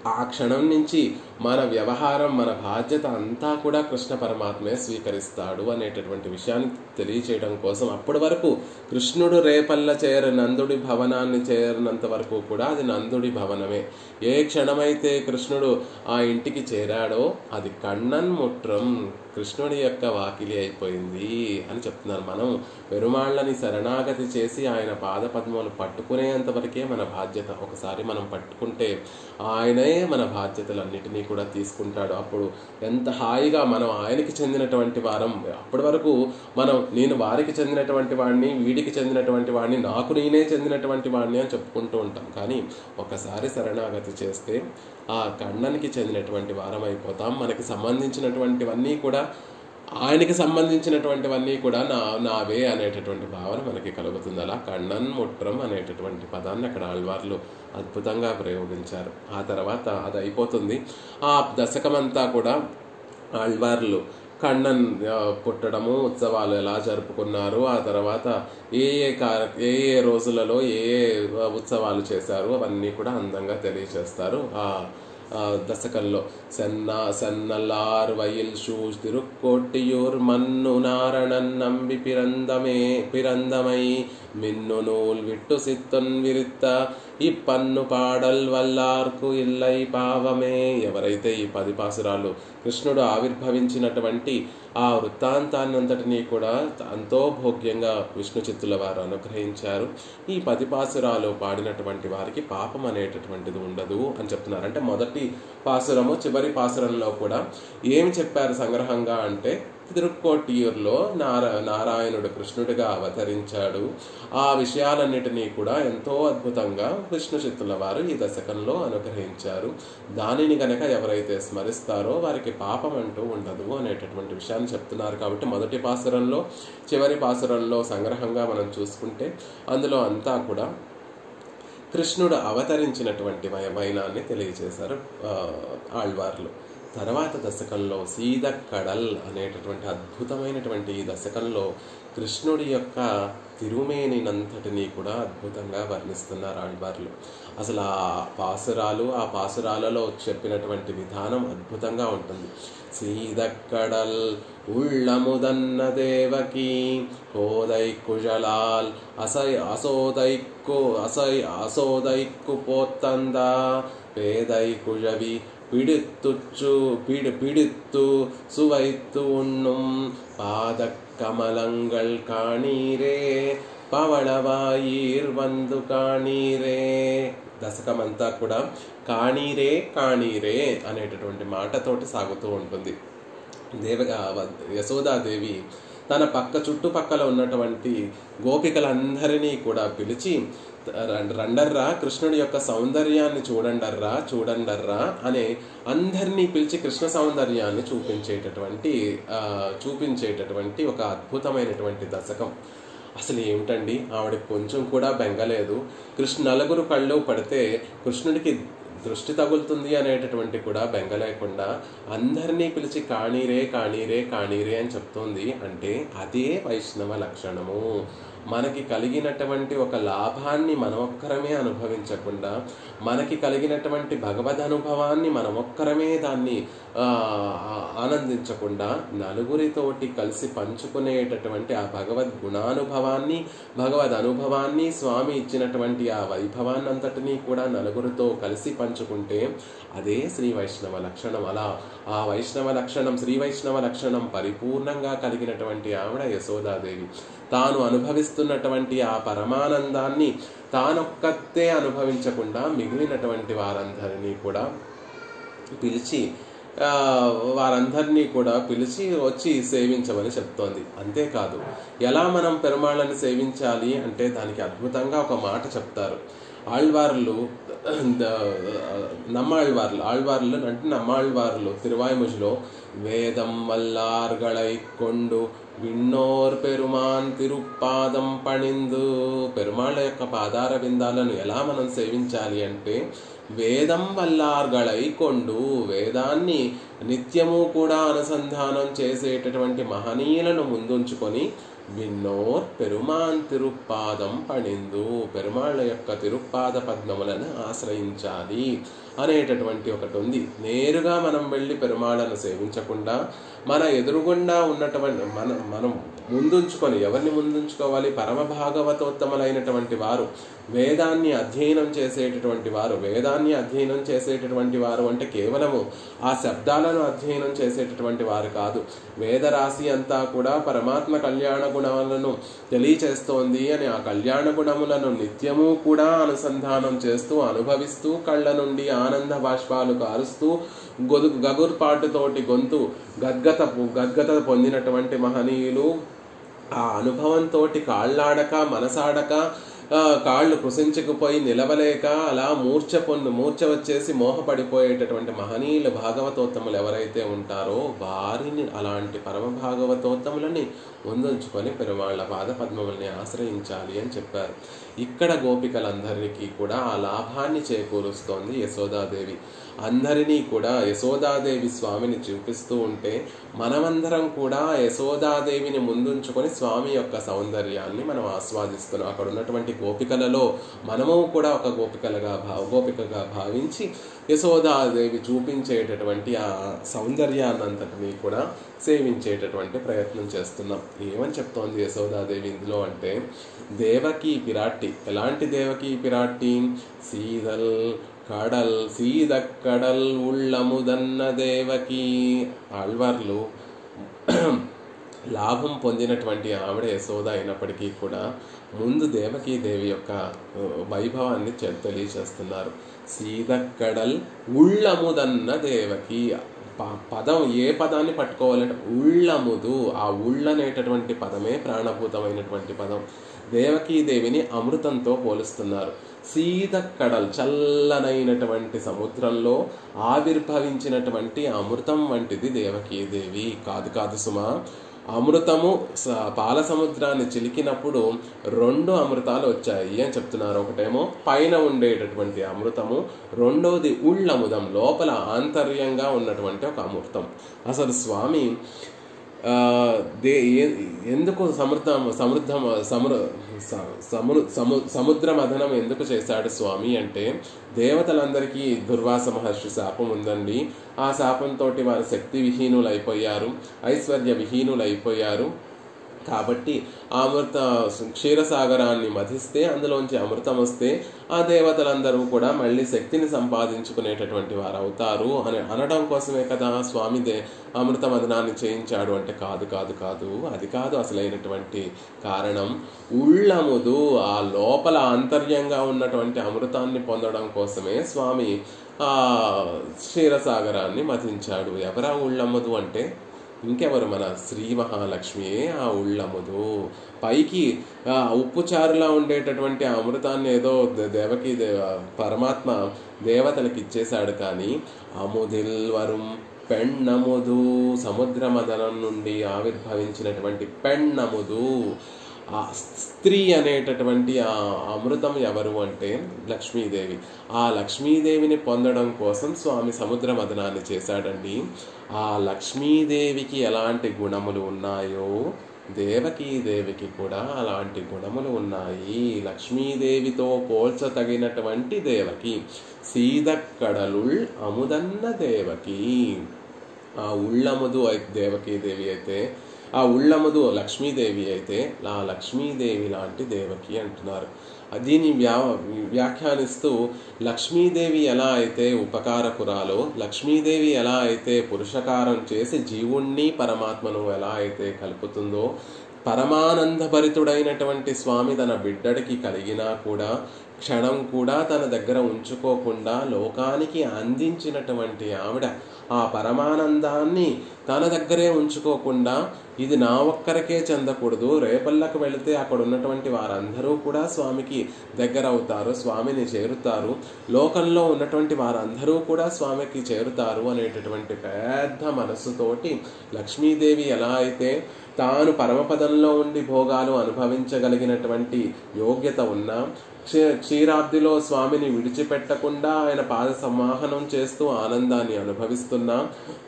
ఆ క్షణం నుంచి మన వ్యవహారం, మన బాధ్యత అంతా కూడా కృష్ణ పరమాత్మే స్వీకరిస్తాడు అనేటటువంటి విషయాన్ని తెలియచేయడం కోసం అప్పటి వరకు కృష్ణుడు రేపల్ల నందుడి భవనాన్ని చేరినంత వరకు కూడా అది నందుడి భవనమే. ఏ క్షణమైతే కృష్ణుడు ఆ ఇంటికి చేరాడో అది కണ്ണన్ ముట్రం, కృష్ణుడి యొక్క వాకిలి అయిపోయింది అని చెప్తున్నారు. మనం పెరుమాళ్ళని శరణాగతి చేసి ఆయన పాదపద్మములు పట్టుకునేంతవరకే మన బాధ్యత. ఒకసారి మనం పట్టుకుంటే ఆయనే మన బాధ్యతలన్నిటినీ కూడా తీసుకుంటాడు. అప్పుడు ఎంత హాయిగా మనం ఆయనకి చెందినటువంటి వారం. అప్పటి వరకు మనం నేను వారికి చెందినటువంటి వాడిని, వీడికి చెందినటువంటి వాడిని, నాకు నేనే చెందినటువంటి వాడిని అని చెప్పుకుంటూ ఉంటాం. కానీ ఒకసారి శరణాగతి చేస్తే ఆ కണ്ണనికి చెందినటువంటి వారం అయిపోతాం. మనకి సంబంధించినటువంటివన్నీ కూడా ఆయనకి సంబంధించినటువంటివన్నీ కూడా నావే అనేటటువంటి భావన మనకి కలుగుతుంది. అలా కണ്ണన్ ముట్రం అనేటటువంటి పదాన్ని అక్కడ ఆళ్వార్లు అద్భుతంగా ప్రయోగించారు. ఆ తర్వాత అది అయిపోతుంది. ఆ దశకమంతా కూడా ఆళ్వార్లు కണ്ണన్ పుట్టడము, ఉత్సవాలు ఎలా జరుపుకున్నారు, ఆ తర్వాత ఏ ఏ రోజులలో ఏ ఉత్సవాలు చేశారు అవన్నీ కూడా అందంగా తెలియచేస్తారు ఆ దశకంలో. సెన్నల్లార్ వయల్ షూజ్ తిరుక్కోట్టియూర్ మన్ను నారణన్ నంబి పిరందమై మిన్ను నూల్ విట్టు సిత్తొన్ విరిత్త ఈ పన్ను పాడల్ వల్లార్కు ఇల్లై పావమే. ఎవరైతే ఈ 10 పాసురాలు కృష్ణుడు ఆవిర్భవించినటువంటి ఆ వృత్తాంతాన్నంతటినీ కూడా ఎంతో భోగ్యంగా విష్ణు చిత్తుల వారు అనుగ్రహించారు. ఈ 10 పాసురాలు పాడినటువంటి వారికి పాపం అనేటటువంటిది ఉండదు అని చెప్తున్నారు. అంటే మొదటి పాసురము చివరి పాసురంలో కూడా ఏమి చెప్పారు సంగ్రహంగా అంటే తిరుక్కోట్టియూర్లో నారాయణుడు కృష్ణుడిగా అవతరించాడు. ఆ విషయాలన్నిటినీ కూడా ఎంతో అద్భుతంగా విష్ణు చిత్తుల వారు ఈ దశకంలో అనుగ్రహించారు. దానిని గనక ఎవరైతే స్మరిస్తారో వారికి పాపం అంటూ ఉండదు అనేటటువంటి విషయాన్ని చెప్తున్నారు. కాబట్టి మొదటి పాసురంలో చివరి పాసురంలో సంగ్రహంగా మనం చూసుకుంటే అందులో అంతా కూడా కృష్ణుడు అవతరించినటువంటి వైనాన్ని తెలియజేశారు ఆళ్వార్లు. తర్వాత దశకంలో సీదక్కడల్ అనేటటువంటి అద్భుతమైనటువంటి ఈ దశకంలో కృష్ణుడి యొక్క తిరుమేనినంతటినీ కూడా అద్భుతంగా వర్ణిస్తున్నారు ఆళ్వార్లు. అసలు ఆ పాసురాలలో చెప్పినటువంటి విధానం అద్భుతంగా ఉంటుంది. సీదక్కడల్ ఉళ్ళముదన్న దేవకి కోదై కుజలాల్ అసోదైక్కు పోత్తంద పేదై కుజవి பிடித்து சுவைத்து உண்ணும் பாத கமலங்கள் காணீரே పవళవాయీర్ వందు కాణీరే. దశకమంతా కూడా కాణీరే కాణీరే అనేటటువంటి మాటతోటి సాగుతూ ఉంటుంది. యశోదాదేవి తన చుట్టుపక్కల ఉన్నటువంటి గోపికలందరినీ కూడా పిలిచి రండర్రా కృష్ణుడి యొక్క సౌందర్యాన్ని చూడండర్రా అనే అందరినీ పిలిచి కృష్ణ సౌందర్యాన్ని చూపించేటటువంటి ఒక అద్భుతమైనటువంటి దశకం. అసలు ఏమిటండి, ఆవిడకి కొంచెం కూడా బెంగలేదు. నలుగురు కళ్ళు పడితే కృష్ణుడికి దృష్టి తగులుతుంది అనేటటువంటి కూడా బెంగ లేకుండా అందరినీ పిలిచి కాణీరే కాణీరే కాణీరే అని చెప్తోంది. అంటే అదే వైష్ణవ లక్షణము. మనకి కలిగినటువంటి ఒక లాభాన్ని మనమొక్కరమే అనుభవించకుండా, మనకి కలిగినటువంటి భగవద్ అనుభవాన్ని మనమొక్కరమే దాన్ని ఆనందించకుండా, నలుగురితోటి కలిసి పంచుకునేటటువంటి ఆ భగవద్ గుణానుభవాన్ని, భగవద్ అనుభవాన్ని, స్వామి ఇచ్చినటువంటి ఆ వైభవాన్ని అంతటినీ కూడా నలుగురితో కలిసి పంచుకుంటే అదే శ్రీ వైష్ణవ లక్షణం. అలా ఆ వైష్ణవ లక్షణం, శ్రీ వైష్ణవ లక్షణం పరిపూర్ణంగా కలిగినటువంటి ఆవిడ యశోదాదేవి. తాను అనుభవిస్తున్నటువంటి ఆ పరమానందాన్ని తానొక్కతే అనుభవించకుండా మిగిలినటువంటి వారందరినీ కూడా పిలిచి వచ్చి సేవించమని చెప్తోంది. అంతేకాదు, ఎలా మనం పెరుమాళ్ళని సేవించాలి అంటే దానికి అద్భుతంగా ఒక మాట చెప్తారు. ఆళ్వార్లు అంటే நம்மாழ்வார்లు తిరువాయిముజిలో వేదం వల్లార్గళై కొండు విన్నోర్ పెరుమాన్ తిరుపాదం పణిందు. పెరుమాళ్ళ యొక్క పాదార విందాలను ఎలా మనం సేవించాలి అంటే వేదం వల్లార్గళై కొండు, వేదాన్ని నిత్యము కూడా అనుసంధానం చేసేటటువంటి మహనీయులను ముందుంచుకొని విన్నోర్ పెరుమాన్ తిరుపాదం పణిందు, పెరుమాళ్ళ యొక్క తిరుపాద పద్మములను ఆశ్రయించాలి అనేటటువంటి ఒకటి ఉంది. నేరుగా మనం వెళ్ళి పెరుమాళ్ళను సేవించకుండా మన ఎదురుగుండా ఉన్నటువంటి మనం ముందుంచుకొని, ఎవరిని ముందుంచుకోవాలి? పరమ భాగవతోత్తములైనటువంటి వారు, వేదాన్ని అధ్యయనం చేసేటటువంటి వారు. వేదాన్ని అధ్యయనం చేసేటటువంటి వారు అంటే కేవలము ఆ శబ్దాలను అధ్యయనం చేసేటటువంటి వారు కాదు. వేదరాశి అంతా కూడా పరమాత్మ కళ్యాణ గుణములను తెలియచేస్తోంది అని ఆ కళ్యాణ గుణములను నిత్యము కూడా అనుసంధానం చేస్తూ అనుభవిస్తూ కళ్ళ నుండి ఆనంద బాష్పాలు కారుస్తూ గగుర్పాటుతోటి గొంతు గద్గత పొందినటువంటి మహనీయులు ఆ అనుభవంతో కాళ్ళాడక మనసాడక కాళ్ళు కృషించుకుపోయి నిలవలేక అలా మూర్ఛ వచ్చేసి మోహపడిపోయేటటువంటి మహనీయులు భాగవతోత్తములు ఎవరైతే ఉంటారో వారిని, అలాంటి పరమ భాగవతోత్తములని ముందుంచుకొని పెరుమాళ్ళ పాద పద్మముల్ని ఆశ్రయించాలి అని చెప్పారు. ఇక్కడ గోపికలందరికీ కూడా ఆ లాభాన్ని చేకూరుస్తోంది యశోదాదేవి. అందరినీ కూడా యశోదాదేవి స్వామిని చూపిస్తూ ఉంటే మనమందరం కూడా యశోదాదేవిని ముందుంచుకొని స్వామి యొక్క సౌందర్యాన్ని మనం ఆస్వాదిస్తున్నాం. అక్కడ ఉన్నటువంటి గోపికలలో మనము కూడా ఒక గోపికగా భావించి యశోదాదేవి చూపించేటటువంటి ఆ సౌందర్యాన్నంతటినీ కూడా సేవించేటటువంటి ప్రయత్నం చేస్తున్నాం. ఏమని చెప్తోంది యశోదాదేవి ఇందులో అంటే, దేవకీ పిరాట్టి. ఎలాంటి దేవకీ పిరాట్టి? సీదక్కడల్ ఉళ్ళముదన్న దేవకీ. ఆళ్వార్లు లాభం పొందినటువంటి ఆవిడ యశోద అయినప్పటికీ కూడా ముందు దేవకీదేవి యొక్క వైభవాన్ని తెలియచేస్తున్నారు. సీదక్కడల్ ఉళ్ళముదన్న దేవకి. పదం ఏ పదాన్ని పట్టుకోవాలంటే ఉళ్ళముదు. ఆ ఉళ్ళనేటటువంటి పదమే ప్రాణభూతమైనటువంటి పదం. దేవకీదేవిని అమృతంతో పోలుస్తున్నారు. సీదక్కడల్, చల్లనైనటువంటి సముద్రంలో ఆవిర్భవించినటువంటి అమృతం వంటిది దేవకీదేవి. కాదు సుమా, అమృతము పాల సముద్రాన్ని చిలికినప్పుడు 2 అమృతాలు వచ్చాయి అని చెప్తున్నారు. ఒకటేమో పైన ఉండేటటువంటి అమృతము, రెండోది ఉళ్ళముదం, లోపల ఆంతర్యంగా ఉన్నటువంటి ఒక అమృతం. అసలు స్వామి ఎందుకు సముద్ర మథనం ఎందుకు చేశాడు స్వామి అంటే, దేవతలందరికీ దుర్వాస మహర్షి శాపం ఉందండి. ఆ శాపంతో వారు శక్తి విహీనులు అయిపోయారు, ఐశ్వర్య విహీనులు అయిపోయారు. కాబట్టి అమృత క్షీరసాగరాన్ని మధిస్తే అందులోంచి అమృతం వస్తే ఆ దేవతలందరూ కూడా మళ్ళీ శక్తిని సంపాదించుకునేటటువంటి వారు అవుతారు అని అనడం కోసమే కదా స్వామి అమృత మదనాన్ని చేయించాడు అంటే కాదు. అది కాదు అసలైనటువంటి కారణం. ఉళ్ళముదు, ఆ లోపల ఆంతర్యంగా ఉన్నటువంటి అమృతాన్ని పొందడం కోసమే స్వామి ఆ క్షీరసాగరాన్ని మధించాడు. ఎవరా ఉళ్ళముదు అంటే ఇంకెవరు, మన శ్రీ మహాలక్ష్మియే ఆ ఉళ్ళముదు. పైకి ఉప్పుచారులా ఉండేటటువంటి అమృతాన్ని ఏదో దేవకి పరమాత్మ దేవతలకు ఇచ్చేశాడు, కానీ అముదిల్వరం పెన్నముదు, సముద్ర మదనం నుండి ఆవిర్భవించినటువంటి పెన్నముదు, ఆ స్త్రీ అనేటటువంటి ఆ అమృతం ఎవరు అంటే లక్ష్మీదేవి. ఆ లక్ష్మీదేవిని పొందడం కోసం స్వామి సముద్ర మథనాన్ని చేశాడండి. ఆ లక్ష్మీదేవికి ఎలాంటి గుణములు ఉన్నాయో దేవకీదేవికి కూడా అలాంటి గుణములు ఉన్నాయి. లక్ష్మీదేవితో పోల్చతగినటువంటి దేవకి. సీదక్కడలుల్ అముదన్న దేవకి. ఆ ఉళ్ళముదు దేవకీదేవి అయితే, ఆ ఉళ్ళముదు లక్ష్మీదేవి అయితే ఆ లక్ష్మీదేవి లాంటి దేవకి అంటున్నారు. దీన్ని వ్యాఖ్యానిస్తూ లక్ష్మీదేవి ఎలా అయితే ఉపకారకురాలో, లక్ష్మీదేవి ఎలా అయితే పురుషకారం చేసి జీవుణ్ణి పరమాత్మను ఎలా అయితే కలుపుతుందో, పరమానందభరితుడైనటువంటి స్వామి తన బిడ్డడికి కలిగినా కూడా క్షణం కూడా తన దగ్గర ఉంచుకోకుండా లోకానికి అందించినటువంటి ఆవిడ ఆ పరమానందాన్ని తన దగ్గరే ఉంచుకోకుండా ఇది నా ఒక్కరికే చెందకూడదు, రేపల్లకు వెళితే అక్కడ ఉన్నటువంటి వారందరూ కూడా స్వామికి దగ్గర అవుతారు, స్వామిని చేరుతారు, లోకంలో ఉన్నటువంటి వారందరూ కూడా స్వామికి చేరుతారు అనేటటువంటి పెద్ద మనస్సుతోటి లక్ష్మీదేవి ఎలా అయితే తాను పరమపదంలో ఉండి భోగాలు అనుభవించగలిగినటువంటి యోగ్యత ఉన్నా, క్షీరాబ్దిలో స్వామిని విడిచిపెట్టకుండా ఆయన పాద సమాహనం చేస్తూ ఆనందాన్ని అనుభవిస్తున్నా,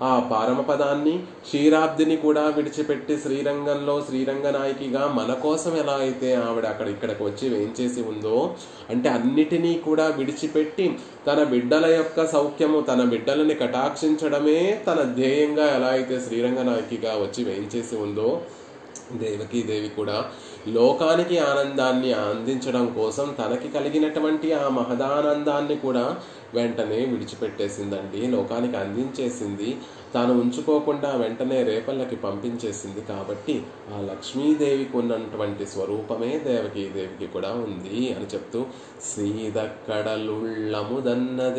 ఆ పరమపదాన్ని క్షీరాబ్దిని కూడా విడిచిపెట్టి శ్రీరంగంలో శ్రీరంగనాయకిగా మన కోసం ఎలా అయితే ఆవిడ ఇక్కడికి వచ్చి వేంచేసి ఉందో, అంటే అన్నిటినీ కూడా విడిచిపెట్టి తన బిడ్డల యొక్క సౌఖ్యము, తన బిడ్డలని కటాక్షించడమే తన ధ్యేయంగా ఎలా అయితే శ్రీరంగనాయకిగా వచ్చి వేంచేసి ఉందో, దేవకీదేవి కూడా లోకానికి ఆనందాన్ని అందించడం కోసం తనకి కలిగినటువంటి ఆ మహదానందాన్ని కూడా వెంటనే విడిచిపెట్టేసిందండి, లోకానికి అందించేసింది. తాను ఉంచుకోకుండా వెంటనే రేపల్లకి పంపించేసింది. కాబట్టి ఆ లక్ష్మీదేవికి ఉన్నటువంటి స్వరూపమే దేవకీదేవికి కూడా ఉంది అని చెప్తూ, సీదక్కడలుళ్ళముదన్న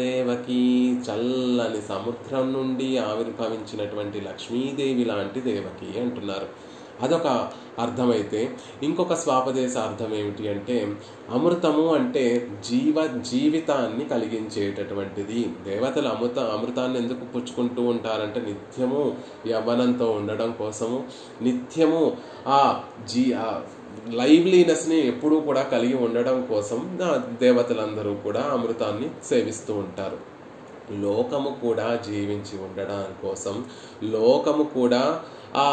దేవకి, చల్లని సముద్రం నుండి ఆవిర్భవించినటువంటి లక్ష్మీదేవి లాంటి దేవకి అంటున్నారు. అదొక అర్థమైతే, ఇంకొక స్వాపదేశ అర్థం ఏమిటి అంటే, అమృతము అంటే జీవితాన్ని కలిగించేటటువంటిది. దేవతలు అమృతాన్ని ఎందుకు పుచ్చుకుంటూ ఉంటారంటే నిత్యము యవ్వనంతో ఉండడం కోసము, నిత్యము ఆ లైవ్లీనెస్ని ఎప్పుడూ కూడా కలిగి ఉండడం కోసం దేవతలందరూ కూడా అమృతాన్ని సేవిస్తూ ఉంటారు. లోకము కూడా జీవించి ఉండడం కోసం, లోకము కూడా ఆ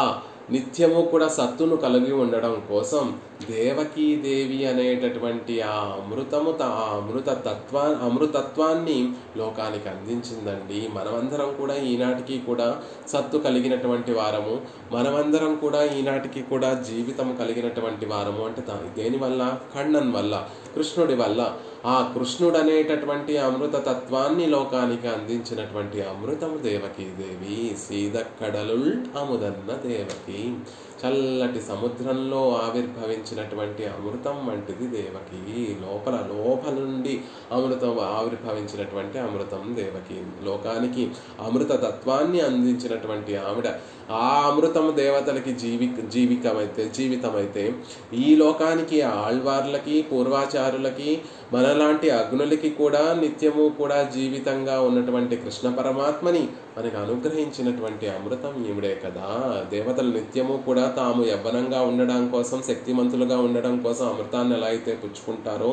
నిత్యము కూడా సత్తును కలిగి ఉండడం కోసం దేవకీదేవి అనేటటువంటి ఆ అమృతత్వాన్ని లోకానికి అందించిందండి. మనమందరం కూడా ఈనాటికి కూడా సత్తు కలిగినటువంటి వారము, మనమందరం కూడా ఈనాటికి కూడా జీవితం కలిగినటువంటి వారము. అంటే దేనివల్ల? కണ്ണన్ వల్ల, కృష్ణుడి వల్ల. ఆ కృష్ణుడు అనేటటువంటి అమృతతత్వాన్ని లోకానికి అందించినటువంటి అమృతము దేవకీదేవి. సీదక్కడలుల్ అముదన్న దేవకి, చల్లటి సముద్రంలో ఆవిర్భవించినటువంటి అమృతం వంటిది దేవకి. లోపల నుండి అమృతం ఆవిర్భవించినటువంటి అమృతం దేవకి. లోకానికి అమృత తత్వాన్ని అందించినటువంటి ఆవిడ. ఆ అమృతం దేవతలకి జీవితమైతే ఈ లోకానికి ఆళ్వార్లకి, పూర్వాచారులకి, మనలాంటి అగ్నులకి కూడా నిత్యము కూడా జీవితంగా ఉన్నటువంటి కృష్ణ పరమాత్మని మనకు అనుగ్రహించినటువంటి అమృతం ఈవిడే కదా. దేవతలు నిత్యము కూడా తాము యవ్వనంగా ఉండడం కోసం, శక్తిమంతులుగా ఉండడం కోసం అమృతాన్ని ఎలా అయితే పుచ్చుకుంటారో,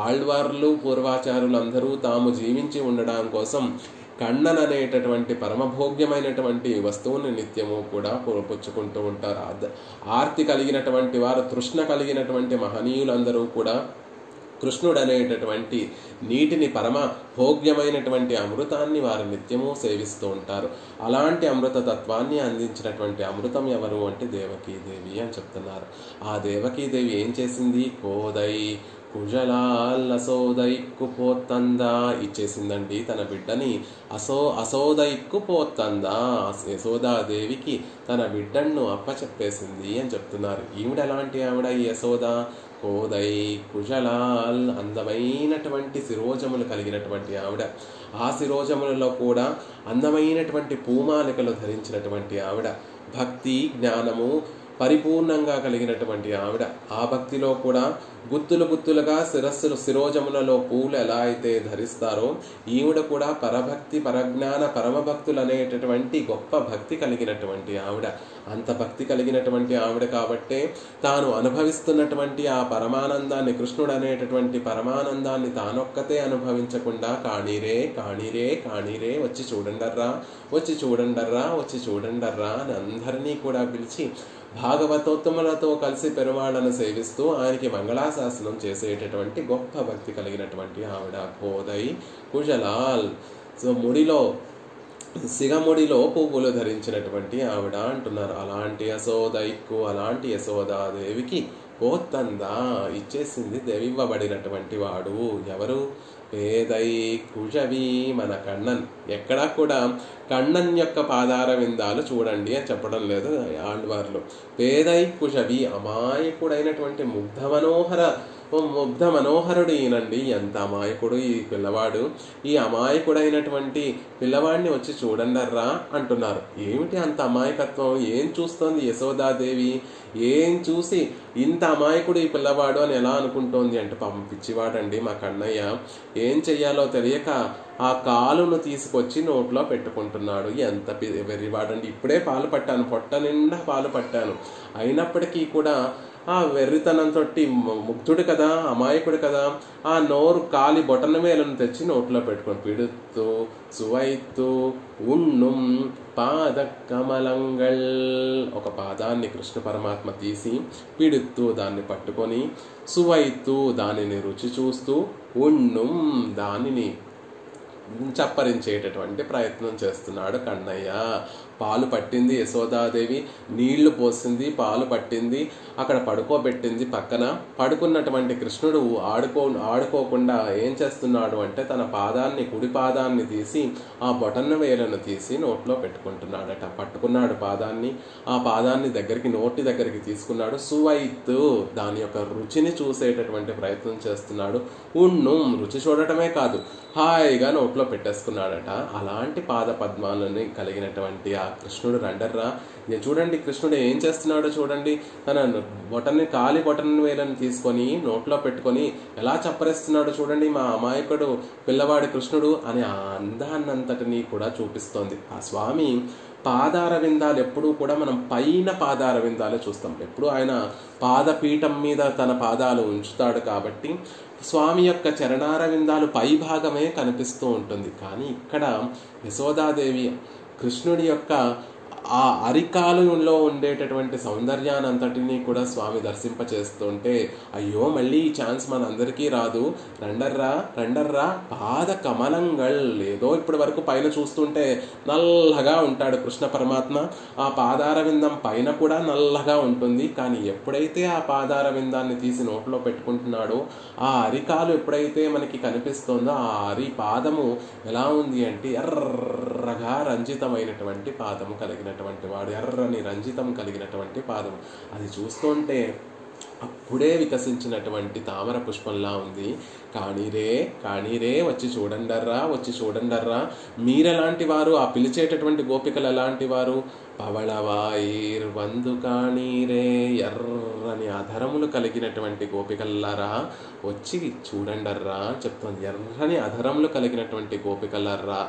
ఆళ్వార్లు పూర్వాచారులు అందరూ తాము జీవించి ఉండడం కోసం కണ്ണన్ అనేటటువంటి పరమభోగ్యమైనటువంటి వస్తువుని నిత్యము కూడా పుచ్చుకుంటూ ఉంటారు. ఆర్తి కలిగినటువంటి వారు, తృష్ణ కలిగినటువంటి మహనీయులందరూ కూడా కృష్ణుడు అనేటటువంటి నీటిని, పరమ భోగ్యమైనటువంటి అమృతాన్ని వారు నిత్యము సేవిస్తూ ఉంటారు. అలాంటి అమృత తత్వాన్ని అందించినటువంటి అమృతం ఎవరు అంటే దేవకీదేవి అని చెప్తున్నారు. ఆ దేవకీదేవి ఏం చేసింది? కోదై కుజలాల్లసోదైక్కు పోత్తందా ఇచ్చేసిందండి తన బిడ్డని. అసోదైక్కు పోత్తందా, యశోదాదేవికి తన బిడ్డను అప్పచెప్పేసింది అని చెప్తున్నారు. ఈవిడ ఎలాంటి ఆవిడ ఈ యశోద? కోదై కుజలాల్, అందమైనటువంటి శిరోజములు కలిగినటువంటి ఆవిడ. ఆ శిరోజములలో కూడా అందమైనటువంటి పూమాలికలు ధరించినటువంటి ఆవిడ. భక్తి, జ్ఞానము, పరిపూర్ణంగా కలిగినటువంటి ఆవిడ. ఆ భక్తిలో కూడా గుత్తులు గుత్తులుగా శిరోజములలో పూలు ఎలా అయితే ధరిస్తారో ఈవిడ కూడా పరభక్తి, పరజ్ఞాన, పరమభక్తులు అనేటటువంటి గొప్ప భక్తి కలిగినటువంటి ఆవిడ. అంత భక్తి కలిగినటువంటి ఆవిడ కాబట్టే తాను అనుభవిస్తున్నటువంటి ఆ పరమానందాన్ని, కృష్ణుడు అనేటటువంటి పరమానందాన్ని తానొక్కతే అనుభవించకుండా కాణీరే కాణీరే కాణీరే వచ్చి చూడండర్రా, వచ్చి చూడండర్రా, వచ్చి చూడండర్రా అని అందరినీ కూడా పిలిచి భాగవతోత్తములతో కలిసి పెరుమాళ్ళను సేవిస్తూ ఆయనకి మంగళాశాసనం చేసేటటువంటి గొప్ప భక్తి కలిగినటువంటి ఆవిడ కోదై కుజలాల్. సో ముడిలో, సిగముడిలో పువ్వులు ధరించినటువంటి ఆవిడ అంటున్నారు. అలాంటి యశోదైక్కు, అలాంటి యశోదాదేవికి కోత్తందా ఇచ్చేసింది ఇవ్వబడినటువంటి వాడు ఎవరు? పేదై కుజవి మన కണ്ണన్. ఎక్కడా కూడా కണ്ണన్ యొక్క పాదార విందాలు చూడండి అని చెప్పడం లేదు ఆళ్వార్లు. పేదై కుజవి, అమాయకుడైనటువంటి ముగ్ధ మనోహరుడు ఈయనండి. ఎంత అమాయకుడు ఈ పిల్లవాడు, ఈ అమాయకుడైనటువంటి పిల్లవాడిని వచ్చి చూడండర్రా అంటున్నారు. ఏమిటి అంత అమాయకత్వం? ఏం చూస్తోంది యశోదాదేవి? ఏం చూసి ఇంత అమాయకుడు ఈ పిల్లవాడు అని ఎలా అనుకుంటోంది అంటే, పాపం పిచ్చివాడండి మా కన్నయ్య. ఏం చెయ్యాలో తెలియక ఆ కాలును తీసుకొచ్చి నోట్లో పెట్టుకుంటున్నాడు. ఎంత వెర్రివాడండి. ఇప్పుడే పాలు పట్టాను, పొట్ట నిండా పాలు పట్టాను, అయినప్పటికీ కూడా ఆ వెర్రితనంతో ముగ్ధుడు కదా, అమాయకుడు కదా, ఆ నోరు కాలి బొటన వేలను తెచ్చి నోట్లో పెట్టుకొని పిడుతూ సువైతూ ఉన్నుం పాద కమలంగల్, ఒక పాదాన్ని కృష్ణ పరమాత్మ తీసి పిడుతూ దాన్ని పట్టుకొని, సువైతూ దానిని రుచి చూస్తూ, ఉన్నుం దానిని చప్పరించేటటువంటి ప్రయత్నం చేస్తున్నాడు కన్నయ్య. పాలు పట్టింది యశోదాదేవి, నీళ్లు పోసింది, పాలు పట్టింది, అక్కడ పడుకోబెట్టింది పక్కన. పడుకున్నటువంటి కృష్ణుడు ఆడుకోకుండా ఏం చేస్తున్నాడు అంటే తన పాదాన్ని, కుడి పాదాన్ని తీసి ఆ బొటన్న వేలను తీసి నోట్లో పెట్టుకుంటున్నాడట. పట్టుకున్నాడు పాదాన్ని, ఆ పాదాన్ని దగ్గరికి, నోటి దగ్గరికి తీసుకున్నాడు. సువైత్ దాని యొక్క రుచిని చూసేటటువంటి ప్రయత్నం చేస్తున్నాడు. రుచి చూడటమే కాదు, హాయిగా నోట్లో పెట్టేసుకున్నాడట. అలాంటి పాద పద్మాలని కలిగినటువంటి ఆ కృష్ణుడు రండర్రా. చూడండి కృష్ణుడు ఏం చేస్తున్నాడో చూడండి. తన కాలి బొటన వేలను తీసుకొని నోట్లో పెట్టుకొని ఎలా చప్పరిస్తున్నాడో చూడండి. మా అమాయకుడు పిల్లవాడి కృష్ణుడు అని ఆ అందాన్నంతటినీ కూడా చూపిస్తోంది ఆ స్వామి. పాదార విందాలు ఎప్పుడూ కూడా మనం పైన పాదార విందాలు చూస్తాం. ఎప్పుడు ఆయన పాదపీఠం మీద తన పాదాలు ఉంచుతాడు కాబట్టి స్వామి యొక్క చరణార విందాలు పై భాగమే కనిపిస్తూ ఉంటుంది. కానీ ఇక్కడ యశోదాదేవి కృష్ణుడి యొక్క ఆ అరికాలులో ఉండేటటువంటి సౌందర్యాన్ని అంతటినీ కూడా స్వామి దర్శింపచేస్తుంటే, అయ్యో మళ్ళీ ఈ ఛాన్స్ మనందరికీ రాదు, రండర్రా పాద కమలంగల్. ఏదో ఇప్పటి వరకు పైన చూస్తుంటే నల్లగా ఉంటాడు కృష్ణ పరమాత్మ, ఆ పాదార విందం పైన కూడా నల్లగా ఉంటుంది. కానీ ఎప్పుడైతే ఆ పాదార విందాన్ని తీసి నోట్లో పెట్టుకుంటున్నాడో, ఆ అరికాలు ఎప్పుడైతే మనకి కనిపిస్తుందో, ఆ అరి పాదము ఎలా ఉంది అంటే ఎర్రగా రంజితమైనటువంటి పాదము కలిగినటువంటి వాడు, ఎర్రని రంజితం కలిగినటువంటి పాదము. అది చూస్తుంటే అప్పుడే వికసించినటువంటి తామర పుష్పంలా ఉంది. కాణీరే వచ్చి చూడండర్రా. మీరెలాంటి వారు? ఆ పిలిచేటటువంటి గోపికలు ఎలాంటి వారు? పవళవాయిర్ వందు కాణీరే, ఎర్రని అధరములు కలిగినటువంటి గోపికల్లారా వచ్చి చూడండర్రా చెప్తోంది. ఎర్రని అధరములు కలిగినటువంటి గోపికల్లారా,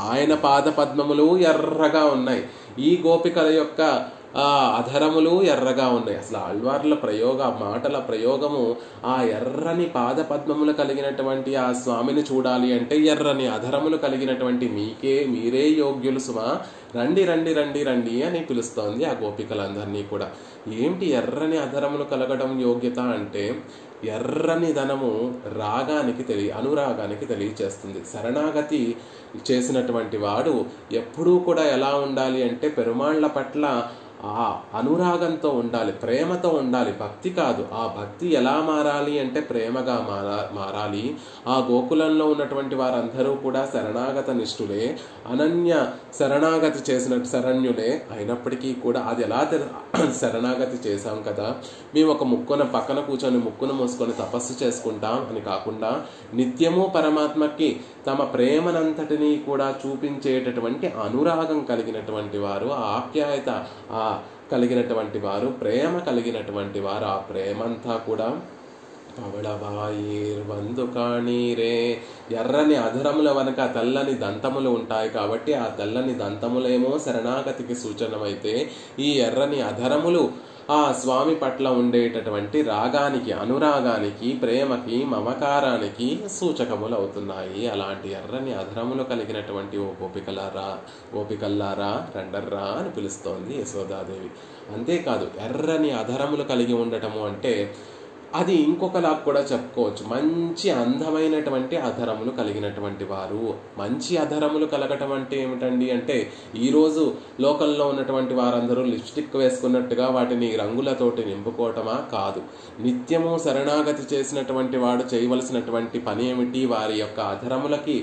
ఆయన పాద పద్మములు ఎర్రగా ఉన్నాయి, ఈ గోపికల యొక్క అధరములు ఎర్రగా ఉన్నాయి. అసలు ఆళ్వార్ల మాటల ప్రయోగము ఆ ఎర్రని పాద పద్మములు కలిగినటువంటి ఆ స్వామిని చూడాలి అంటే ఎర్రని అధరములు కలిగినటువంటి మీరే యోగ్యులు సుమా, రండి అని పిలుస్తోంది ఆ గోపికలందరినీ కూడా. ఏమిటి ఎర్రని అధరములు కలగడం యోగ్యత అంటే, ఎర్రని ధనము అనురాగానికి తెలియచేస్తుంది. శరణాగతి చేసినటువంటి వాడు ఎప్పుడూ కూడా ఎలా ఉండాలి అంటే పెరుమాళ్ల పట్ల ఆ అనురాగంతో ఉండాలి, ప్రేమతో ఉండాలి. భక్తి కాదు, ఆ భక్తి ఎలా మారాలి అంటే ప్రేమగా మారాలి. ఆ గోకులంలో ఉన్నటువంటి వారందరూ కూడా శరణాగత నిష్ఠులే, అనన్య శరణాగతి చేసినట్టు శరణ్యులే. అయినప్పటికీ కూడా అది ఎలా శరణాగతి చేశాం కదా, మేము ఒక పక్కన కూర్చొని ముక్కును మూసుకొని తపస్సు చేసుకుంటాం అని కాకుండా నిత్యము పరమాత్మకి తమ ప్రేమనంతటినీ కూడా చూపించేటటువంటి అనురాగం కలిగినటువంటి వారు, ఆ ఆప్యాయత, ఆ కలిగినటువంటి వారు, ప్రేమ కలిగినటువంటి వారు. ఆ ప్రేమంతా కూడా పవళవాయిర్వందు కాణీరే, ఎర్రని అధరముల వెనక తెల్లని దంతములు ఉంటాయి కాబట్టి ఆ తెల్లని దంతములేమో శరణాగతికి సూచనమైతే ఈ ఎర్రని అధరములు ఆ స్వామి పట్ల ఉండేటటువంటి రాగానికి, అనురాగానికి, ప్రేమకి, మమకారానికి సూచకములు అవుతున్నాయి. అలాంటి ఎర్రని అధరములు కలిగినటువంటి ఓ గోపికల్లారా రండర్రా అని పిలుస్తోంది యశోదాదేవి. అంతేకాదు, ఎర్రని అధరములు కలిగి ఉండటము అంటే అది ఇంకొకలా కూడా చెప్పుకోవచ్చు. మంచి అందమైనటువంటి అధరములు కలిగినటువంటి వారు. మంచి అధరములు కలగటం అంటే ఏమిటండి అంటే, ఈరోజు లోకంలో ఉన్నటువంటి వారందరూ లిప్స్టిక్ వేసుకున్నట్టుగా వాటిని రంగులతోటి నింపుకోవటమా? కాదు. నిత్యము శరణాగతి చేసినటువంటి వాడు చేయవలసినటువంటి పని ఏమిటి? వారి యొక్క అధరములకి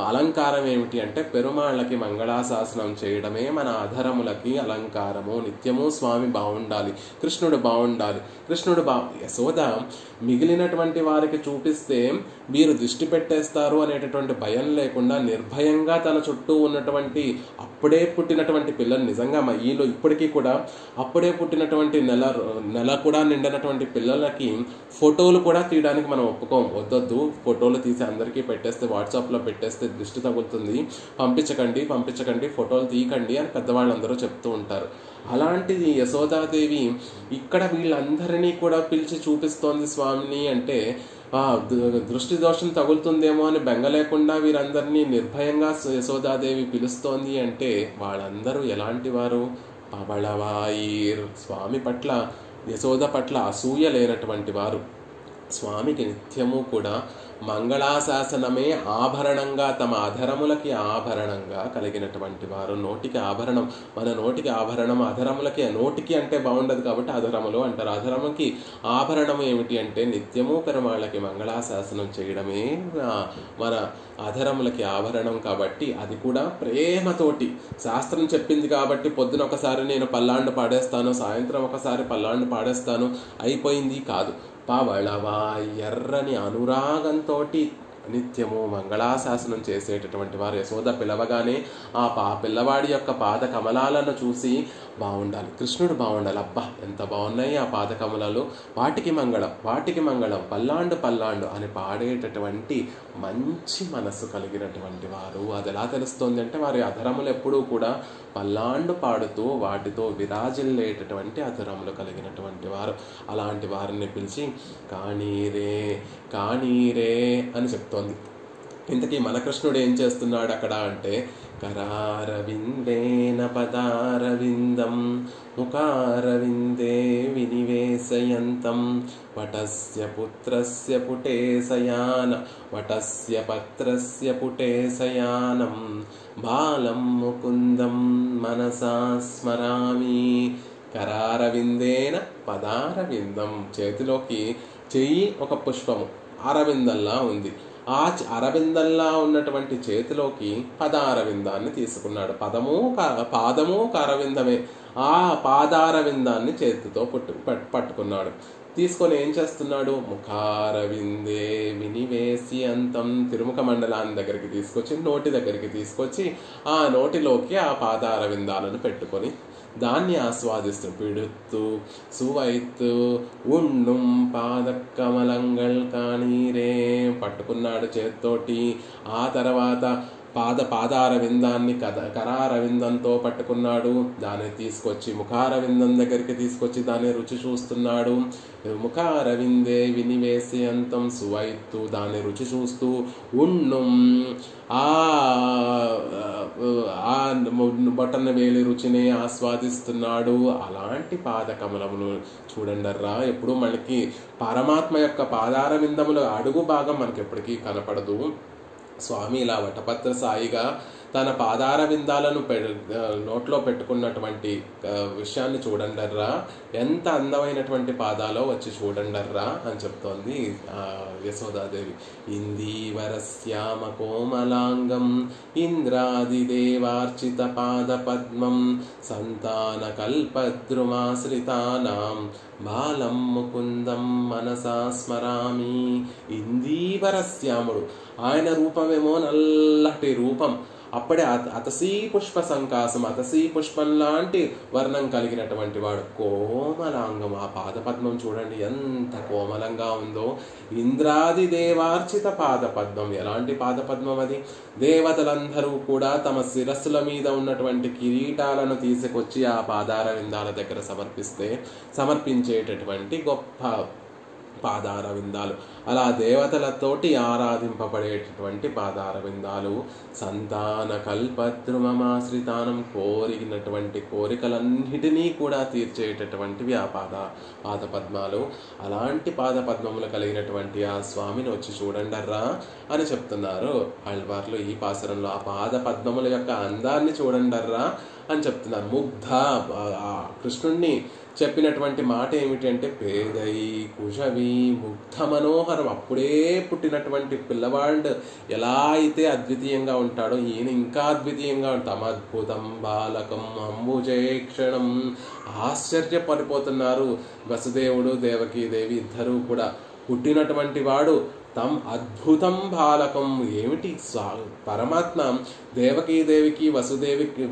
అలంకారం ఏమిటి అంటే, పెరుమాళ్ళకి మంగళాశాసనం చేయడమే మన అధరములకి అలంకారము. నిత్యము స్వామి బాగుండాలి, కృష్ణుడు బాగుండాలి. కృష్ణుడు యశోద మిగిలినటువంటి వారికి చూపిస్తే మీరు దృష్టి పెట్టేస్తారు అనేటటువంటి భయం లేకుండా నిర్భయంగా తన చుట్టూ ఉన్నటువంటి అప్పుడే పుట్టినటువంటి పిల్లలు, నిజంగా ఈలో ఇప్పటికీ కూడా అప్పుడే పుట్టినటువంటి నెల కూడా నిండినటువంటి పిల్లలకి ఫోటోలు కూడా తీయడానికి మనం ఒప్పుకోం. వద్దొద్దు, ఫోటోలు తీసి అందరికీ పెట్టేస్తే, వాట్సాప్లో పెట్టేస్తే దృష్టి తగులుతుంది, పంపించకండి, ఫోటోలు తీయకండి అని పెద్దవాళ్ళందరూ చెప్తూ ఉంటారు. అలాంటిది యశోదాదేవి ఇక్కడ వీళ్ళందరినీ కూడా పిలిచి చూపిస్తోంది స్వామిని అంటే, దృష్టి దోషం తగులుతుందేమో అని బెంగ లేకుండా వీరందరినీ నిర్భయంగా యశోదాదేవి పిలుస్తోంది అంటే వాళ్ళందరూ ఎలాంటి వారు? పవళవాయిర్, స్వామి పట్ల, యశోద పట్ల అసూయ లేనటువంటి వారు. స్వామికి నిత్యము కూడా మంగళాశాసనమే ఆభరణంగా, తమ అధరములకి ఆభరణంగా కలిగినటువంటి వారు. నోటికి ఆభరణం, మన నోటికి ఆభరణం, అధరములకి, నోటికి అంటే బాగుండదు కాబట్టి అధరములు అంటారు. అధరములకి ఆభరణం ఏమిటి అంటే నిత్యము పెరుమాళ్ళకి మంగళాశాసనం చేయడమే మన అధరములకి ఆభరణం. కాబట్టి అది కూడా ప్రేమతోటి, శాస్త్రం చెప్పింది కాబట్టి పొద్దున ఒకసారి నేను పల్లాండు పాడేస్తాను, సాయంత్రం ఒకసారి పల్లాండు పాడేస్తాను, అయిపోయింది కాదు. పవళవా, ఎర్రని అనురాగంతో నిత్యము మంగళాశాసనం చేసేటటువంటి వారు. యశోద పిలవగానే ఆ పిల్లవాడి యొక్క పాద కమలాలను చూసి బాగుండాలి, కృష్ణుడు బాగుండాలి, అబ్బా ఎంత బాగున్నాయి ఆ పాద కమలాలు, వాటికి మంగళం, పల్లాండు అని పాడేటటువంటి మంచి మనస్సు కలిగినటువంటి వారు. అది ఎలా తెలుస్తోంది అంటే, వారి అధరములు ఎప్పుడూ కూడా పల్లాండు పాడుతూ వాటితో విరాజిల్లేటటువంటి అధరములు కలిగినటువంటి వారు. అలాంటి వారిని పిలిచి కాణీరే అని చెప్తోంది. ఇంతకీ మన కృష్ణుడు ఏం చేస్తున్నాడు అక్కడ అంటే, కరారవిందేన పదారవిందం ముఖారవిందే వినివేశయంతం వటస్య పుత్రస్య పుటే శయాన వటస్య పత్రస్య పుటే శయానం బాలం ముకుందం మనసా స్మరామి. కరారవిందేన పదారవిందం, చేతిలోకి చెయ్యి ఒక పుష్పము అరవిందంలా ఉంది. ఆ అరవిందంలా ఉన్నటువంటి చేతిలోకి పదారవిందాన్ని తీసుకున్నాడు. పాదము అరవిందమే. ఆ పాదారవిందాన్ని చేతితో పట్టుకున్నాడు. తీసుకొని ఏం చేస్తున్నాడు? ముఖారవిందే వినివేసి అంతం, తిరుముఖ మండలాన్ని దగ్గరికి తీసుకొచ్చి, నోటి దగ్గరికి తీసుకొచ్చి ఆ నోటిలోకి ఆ పాదారవిందాలను పెట్టుకొని దాన్ని ఆస్వాదిస్తూ పిడుత్తు సువైత్తు ఉండుం పాదకమలంగల్ కానీరే, పట్టుకున్నాడు చేత్తోటి. ఆ తర్వాత పాదారవిందాన్ని కరారవిందంతో పట్టుకున్నాడు. దాన్ని తీసుకొచ్చి ముఖారవిందం దగ్గరికి తీసుకొచ్చి దాన్ని రుచి చూస్తున్నాడు. ముఖారవిందే వినివేసి అంతం సువైత్తు, దాన్ని రుచి చూస్తూ ఉన్నుం ఆ బొటన వేలి రుచిని ఆస్వాదిస్తున్నాడు. అలాంటి పాదకమలములు చూడండర్రా. ఎప్పుడు మనకి పరమాత్మ యొక్క పాదారవిందముల అడుగు భాగం మనకి ఎప్పటికీ కనపడదు. స్వామి ఇలా వటపత్ర సాయిగా తన పాదారవిందాలను నోట్లో పెట్టుకున్నటువంటి విషయాన్ని చూడండర్రా, ఎంత అందమైనటువంటి పాదాలో వచ్చి చూడండర్రా అని చెప్తోంది యశోదాదేవి. ఇందీవరశ్యామ కోమలాంగం ఇంద్రాదిదేవార్చిత పాద పద్మం సంతాన కల్పద్రుమాశ్రితానాం బాలం ముకుందం మనసా స్మరామి. ఇందీవరశ్యాముడు, ఆయన రూపమేమో నల్లటి రూపం, అప్పుడే అతసీ పుష్ప సంకాసం, అతసీ పుష్పం లాంటి వర్ణం కలిగినటువంటి వాడు. కోమలాంగం, ఆ పాదపద్మం చూడండి ఎంత కోమలంగా ఉందో. ఇంద్రాది దేవార్చిత పాదపద్మం. ఎలాంటి పాదపద్మం అది? దేవతలందరూ కూడా తమ శిరస్సుల మీద ఉన్నటువంటి కిరీటాలను తీసుకొచ్చి ఆ పాదార విందాల దగ్గర సమర్పించేటటువంటి గొప్ప పాదార విందాలు. అలా దేవతలతోటి ఆరాధింపబడేటటువంటి పాదార విందాలు. సంతాన కల్పద్రుమమాశ్రితానం, కోరినటువంటి కోరికలన్నిటినీ కూడా తీర్చేటటువంటివి ఆ పాదపద్మాలు. అలాంటి పాదపద్మములు కలిగినటువంటి ఆ స్వామిని వచ్చి చూడండర్రా అని చెప్తున్నారు ఆళ్వార్లు ఈ పాసురంలో. ఆ పాదపద్మముల యొక్క అందాన్ని చూడండర్రా అని చెప్తున్నారు. ముగ్ధ, కృష్ణుణ్ణి చెప్పినటువంటి మాట ఏమిటి అంటే పేదై కుశవి ముగ్ధ మనోహరం. అప్పుడే పుట్టినటువంటి పిల్లవాడు ఎలా అయితే అద్వితీయంగా ఉంటాడో ఈయన ఇంకా అద్వితీయంగా ఉంటాం. అద్భుతం బాలకం అంబుజేక్షణం. ఆశ్చర్యపడిపోతున్నారు వసుదేవుడు దేవకీదేవి ఇద్దరూ కూడా. పుట్టినటువంటి వాడు తమ్ అద్భుతం బాలకం. ఏమిటి పరమాత్మ దేవకీదేవికి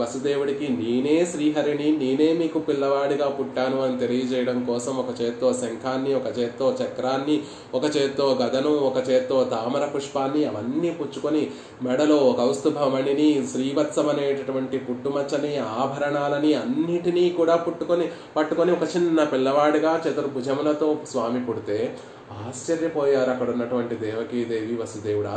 వసుదేవుడికి నేనే శ్రీహరిని, నేనే మీకు పిల్లవాడిగా పుట్టాను అని తెలియజేయడం కోసం ఒక చేత్తో శంఖాన్ని, ఒక చేత్తో చక్రాన్ని, ఒక చేత్తో గదను, ఒక చేత్తో తామర పుష్పాన్ని అవన్నీ పుచ్చుకొని మెడలో కౌస్తుభమణిని, శ్రీవత్సం అనేటటువంటి పుట్టుమచ్చని, ఆభరణాలని అన్నిటినీ కూడా పట్టుకొని ఒక చిన్న పిల్లవాడిగా చతుర్భుజములతో స్వామి పుడితే ఆశ్చర్యపోయారు అక్కడ ఉన్నటువంటి దేవకీదేవి వసుదేవుడు.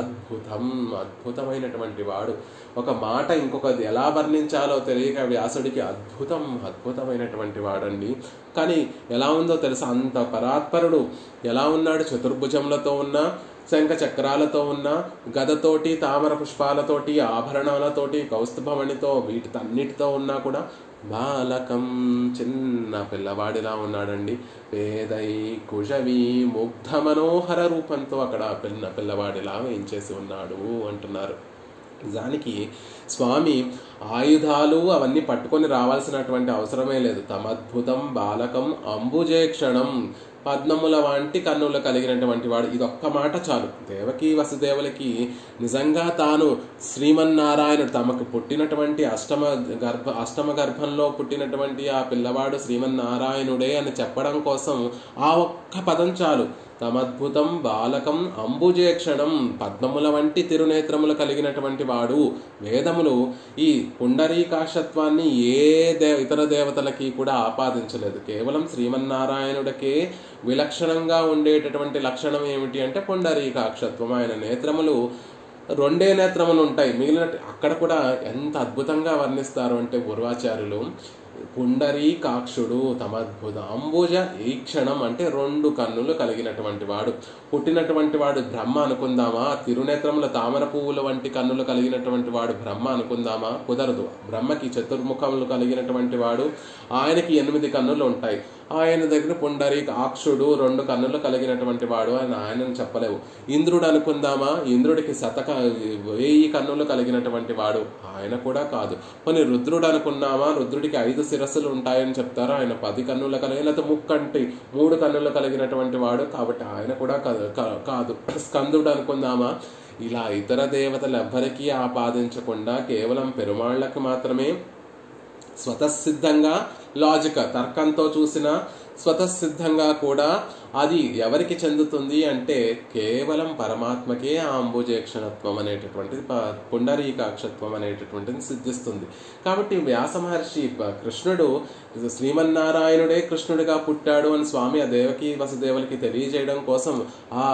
అద్భుతమైనటువంటి వాడు. ఒక మాట ఇంకొకది ఎలా వర్ణించాలో తెలియక వ్యాసుడికి అద్భుతమైనటువంటి వాడండి. కానీ ఎలా ఉందో తెలుసా? అంత పరాత్పరుడు ఎలా ఉన్నాడు? చతుర్భుజములతో ఉన్నా, శంఖ చక్రాలతో ఉన్నా, గదతోటి, తామర పుష్పాలతోటి, ఆభరణాలతోటి, కౌస్తుభమణితో, వీటితన్నిటితో ఉన్నా కూడా బాలకం చిన్న పిల్లవాడిలా ఉన్నాడండి. పేదై కుశవి ముగ్ధ మనోహర రూపంతో అక్కడ పిల్లవాడిలా వేయించేసి ఉన్నాడు అంటున్నారు. నిజానికి స్వామి ఆయుధాలు అవన్నీ పట్టుకొని రావాల్సినటువంటి అవసరమే లేదు. తమద్భుతం బాలకం అంబుజేక్షణం, పద్మముల వంటి కన్నులు కలిగినటువంటి వాడు. ఇదొక్క మాట చాలు. దేవకీ వసుదేవులకి నిజంగా తాను శ్రీమన్నారాయణుడు, తమకు పుట్టినటువంటి అష్టమ గర్భంలో పుట్టినటువంటి ఆ పిల్లవాడు శ్రీమన్నారాయణుడే అని చెప్పడం కోసం ఆ ఒక్క పదం చాలు. తమద్భుతం బాలకం అంబుజేక్షణం, పద్మముల వంటి తిరునేత్రములు కలిగినటువంటి వాడు. వేదములు ఈ పుండరీకాక్షత్వాన్ని ఇతర దేవతలకి కూడా ఆపాదించలేదు. కేవలం శ్రీమన్నారాయణుడికే విలక్షణంగా ఉండేటటువంటి లక్షణం ఏమిటి అంటే పుండరీకాక్షత్వం. ఆయన నేత్రములు 2 నేత్రములు ఉంటాయి. మిగిలిన అక్కడ కూడా ఎంత అద్భుతంగా వర్ణిస్తారు అంటే పూర్వాచార్యులు, పుండరీకాక్షుడు తమద్భుత అంబుజ ఈక్షణం అంటే 2 కన్నులు కలిగినటువంటి వాడు. పుట్టినటువంటి వాడు బ్రహ్మ అనుకుందామా? తిరునేత్రముల తామర పువ్వుల వంటి కన్నులు కలిగినటువంటి వాడు బ్రహ్మ అనుకుందామా? కుదరదు. బ్రహ్మకి చతుర్ముఖములు కలిగినటువంటి వాడు, ఆయనకి 8 కన్నులు ఉంటాయి. ఆయన దగ్గర పుండరీకాక్షుడు 2 కన్నులు కలిగినటువంటి వాడు అని ఆయనను చెప్పలేవు. ఇంద్రుడు అనుకుందామా? ఇంద్రుడికి 1000 కన్నులు కలిగినటువంటి వాడు, ఆయన కూడా కాదు. కొన్ని రుద్రుడు అనుకున్నామా? రుద్రుడికి 5 శిరస్సులు ఉంటాయని చెప్తారు, ఆయన 10 కన్నులు కలిగిన 3 కన్నులు కలిగినటువంటి వాడు, కాబట్టి ఆయన కూడా కాదు. స్కందుడు అనుకుందామా? ఇలా ఇతర దేవతలు ఎవ్వరికీ ఆపాదించకుండా కేవలం పెరుమాళ్లకు మాత్రమే స్వతసిద్ధంగా, తర్కంతో చూసిన స్వతసిద్ధంగా కూడా అది ఎవరికి చెందుతుంది అంటే కేవలం పరమాత్మకే ఆ అంబుజేక్షణత్వం అనేటటువంటిది, పుండరీకాక్షత్వం అనేటటువంటిది సిద్ధిస్తుంది. కాబట్టి వ్యాస మహర్షి కృష్ణుడు శ్రీమన్నారాయణుడే కృష్ణుడిగా పుట్టాడు అని స్వామి ఆ దేవకీ వసుదేవులకి తెలియజేయడం కోసం ఆ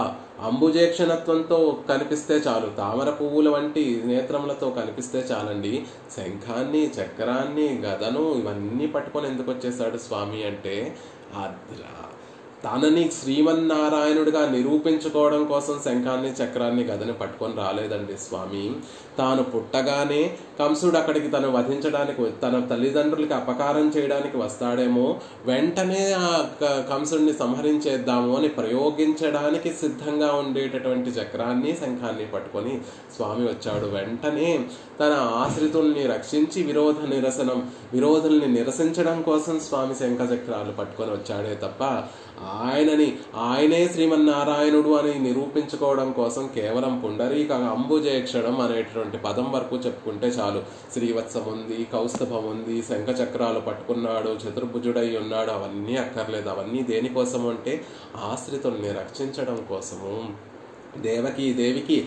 అంబుజేక్షణత్వంతో కనిపిస్తే చాలు, తామర పువ్వుల వంటి నేత్రములతో కనిపిస్తే చాలండి. శంఖాన్ని, చక్రాన్ని, గదను ఇవన్నీ పట్టుకొని ఎందుకు వచ్చేసాడు స్వామి అంటే తనని శ్రీమన్నారాయణుడిగా నిరూపించుకోవడం కోసం శంఖాన్ని, చక్రాన్ని, గదని పట్టుకొని రాలేదండి స్వామి. తాను పుట్టగానే కంసుడు అక్కడికి తను వధించడానికి, తన తల్లిదండ్రులకి అపకారం చేయడానికి వస్తాడేమో, వెంటనే ఆ కంసుడిని సంహరించేద్దాము అని ప్రయోగించడానికి సిద్ధంగా ఉండేటటువంటి చక్రాన్ని, శంఖాన్ని పట్టుకొని స్వామి వచ్చాడు. వెంటనే తన ఆశ్రితుల్ని రక్షించి విరోధుల్ని నిరసించడం కోసం స్వామి శంఖ చక్రాలు పట్టుకొని వచ్చాడే తప్ప ఆయనే శ్రీమన్నారాయణుడు అని నిరూపించుకోవడం కోసం కేవలం పుండరీక అంబుజేక్షణం అనేటువంటి పదం వరకు చెప్పుకుంటే చాలు. శ్రీవత్సం ఉంది, కౌస్తభం ఉంది, శంఖచక్రాలు పట్టుకున్నాడు, చతుర్భుజుడై ఉన్నాడు, అవన్నీ అక్కర్లేదు. అవన్నీ దేనికోసం అంటే ఆశ్రితుల్ని రక్షించడం కోసము. దేవికి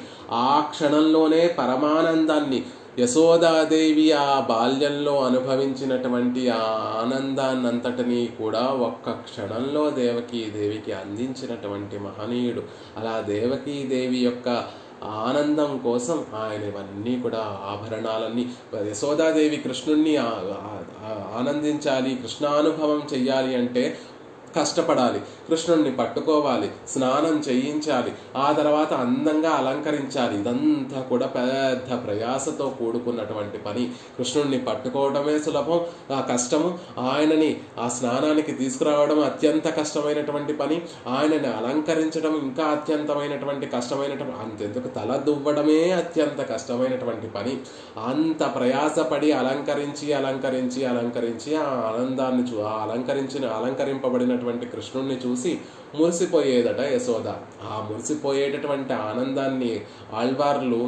ఆ క్షణంలోనే పరమానందాన్ని, యశోదాదేవి ఆ బాల్యంలో అనుభవించినటువంటి ఆ ఆనందాన్నంతటినీ కూడా ఒక్క క్షణంలో దేవికి అందించినటువంటి మహనీయుడు. అలా దేవి యొక్క ఆనందం కోసం ఆయన ఇవన్నీ కూడా ఆభరణాలన్నీ, యశోదాదేవి కృష్ణుణ్ణి ఆనందించాలి, కృష్ణానుభవం చెయ్యాలి అంటే కష్టపడాలి, కృష్ణుణ్ణి పట్టుకోవాలి, స్నానం చేయించాలి, ఆ తర్వాత అందంగా అలంకరించాలి. ఇదంతా కూడా పెద్ద ప్రయాసతో కూడుకున్నటువంటి పని. కృష్ణుణ్ణి పట్టుకోవడమే సులభం, ఆ కష్టము. ఆయనని ఆ స్నానానికి తీసుకురావడం అత్యంత కష్టమైనటువంటి పని. ఆయనని అలంకరించడం ఇంకా అత్యంతమైనటువంటి కష్టమైనటువంటి, అంతెందుకు తల దువ్వడమే అత్యంత కష్టమైనటువంటి పని. అంత ప్రయాసపడి అలంకరించి ఆ ఆనందాన్ని అలంకరింపబడిన కృష్ణుణ్ణి చూసి మురిసిపోయేదట యశోద. ఆ మురిసిపోయేటటువంటి ఆనందాన్ని ఆళ్వార్లు,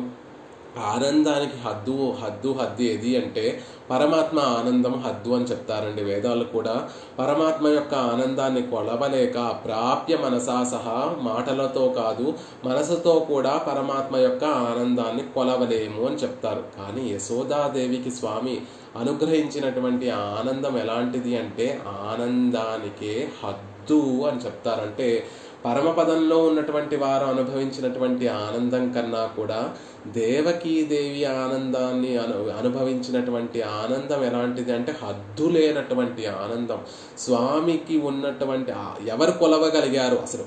ఆనందానికి హద్దు ఏది అంటే పరమాత్మ ఆనందం హద్దు అని చెప్తారండి వేదాలు కూడా. పరమాత్మ యొక్క ఆనందాన్ని కొలవలేక ప్రాప్య మనసా సహా, మాటలతో కాదు మనసుతో కూడా పరమాత్మ యొక్క ఆనందాన్ని కొలవలేము అని చెప్తారు. కానీ యశోదాదేవికి స్వామి అనుగ్రహించినటువంటి ఆనందం ఎలాంటిది అంటే ఆనందానికే హద్దు అని చెప్తారంటే పరమపదంలో ఉన్నటువంటి వారు అనుభవించినటువంటి ఆనందం కన్నా కూడా దేవి ఆనందాన్ని అనుభవించినటువంటి ఆనందం ఎలాంటిది అంటే హద్దు లేనటువంటి ఆనందం. స్వామికి ఉన్నటువంటి ఎవరు కొలవగలిగారు అసలు